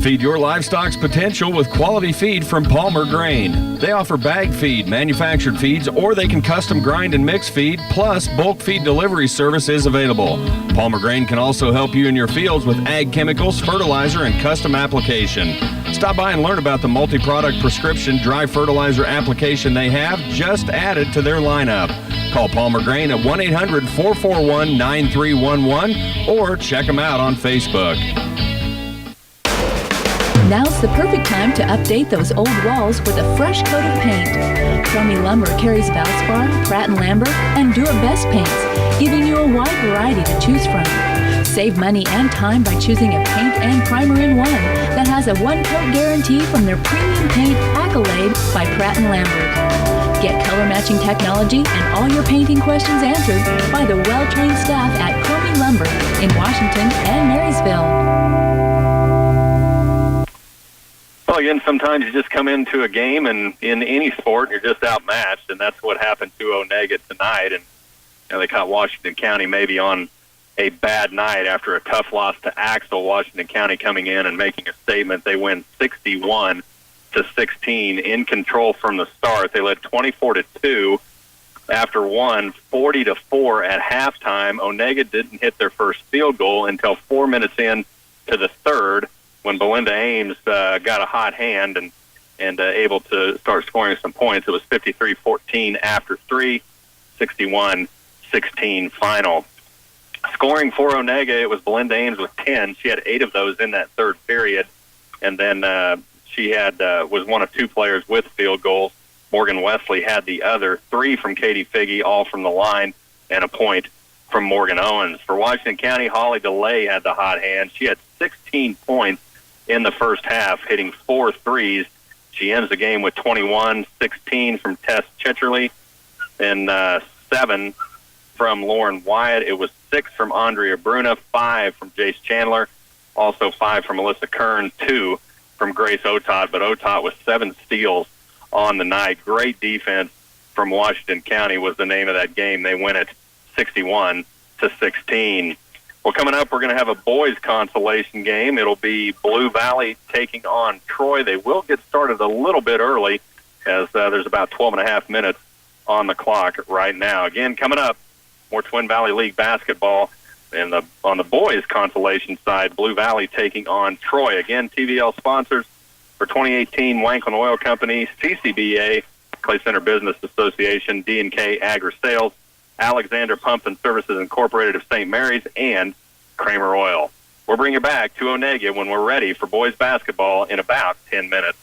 Feed your livestock's potential with quality feed from Palmer Grain. They offer bag feed, manufactured feeds, or they can custom grind and mix feed, plus bulk feed delivery service is available. Palmer Grain can also help you in your fields with ag chemicals, fertilizer, and custom application. Stop by and learn about the multi-product prescription dry fertilizer application they have just added to their lineup. Call Palmer Grain at 1-800-441-9311 or check them out on Facebook. Now's the perfect time to update those old walls with a fresh coat of paint. Crummy Lumber carries Valspar, Pratt & Lambert, and Durabest paints, giving you a wide variety to choose from. Save money and time by choosing a paint and primer in one that has a one-coat guarantee from their premium paint Accolade by Pratt & Lambert. Get color-matching technology and all your painting questions answered by the well-trained staff at Crummy Lumber in Washington and Marysville. Well, again, sometimes you just come into a game, and in any sport, you're just outmatched, and that's what happened to Onaga tonight. And they caught Washington County maybe on a bad night after a tough loss to Axtell. Washington County coming in and making a statement. They win 61-16 in control from the start. They led 24-2 after one, 40-4 at halftime. Onaga didn't hit their first field goal until 4 minutes in to the third, when Belinda Ames got a hot hand and able to start scoring some points. It was 53-14 after 3, 61-16 final. Scoring for Onaga, it was Belinda Ames with 10. She had 8 of those in that third period. And then she had was one of 2 players with field goals. Morgan Wesley had the other 3 from Katie Figge, all from the line, and a point from Morgan Owens. For Washington County, Holly DeLay had the hot hand. She had 16 points in the first half, hitting 4 threes. She ends the game with 21, 16 from Tess Chitcherly, and 7 from Lauren Wyatt. It was 6 from Andrea Bruna, 5 from Jace Chandler, also 5 from Alyssa Kern, 2 from Grace Otot, but Otot with 7 steals on the night. Great defense from Washington County was the name of that game. They win it 61-16. Well, coming up, we're going to have a boys' consolation game. It'll be Blue Valley taking on Troy. They will get started a little bit early, as there's about 12 and a half minutes on the clock right now. Again, coming up, more Twin Valley League basketball. And on the boys' consolation side, Blue Valley taking on Troy. Again, TVL sponsors for 2018, Wanklin Oil Company, CCBA, Clay Center Business Association, D&K Agri Sales, Alexander Pump and Services Incorporated of St. Mary's, and Kramer Oil. We'll bring you back to Onaga when we're ready for boys basketball in about 10 minutes.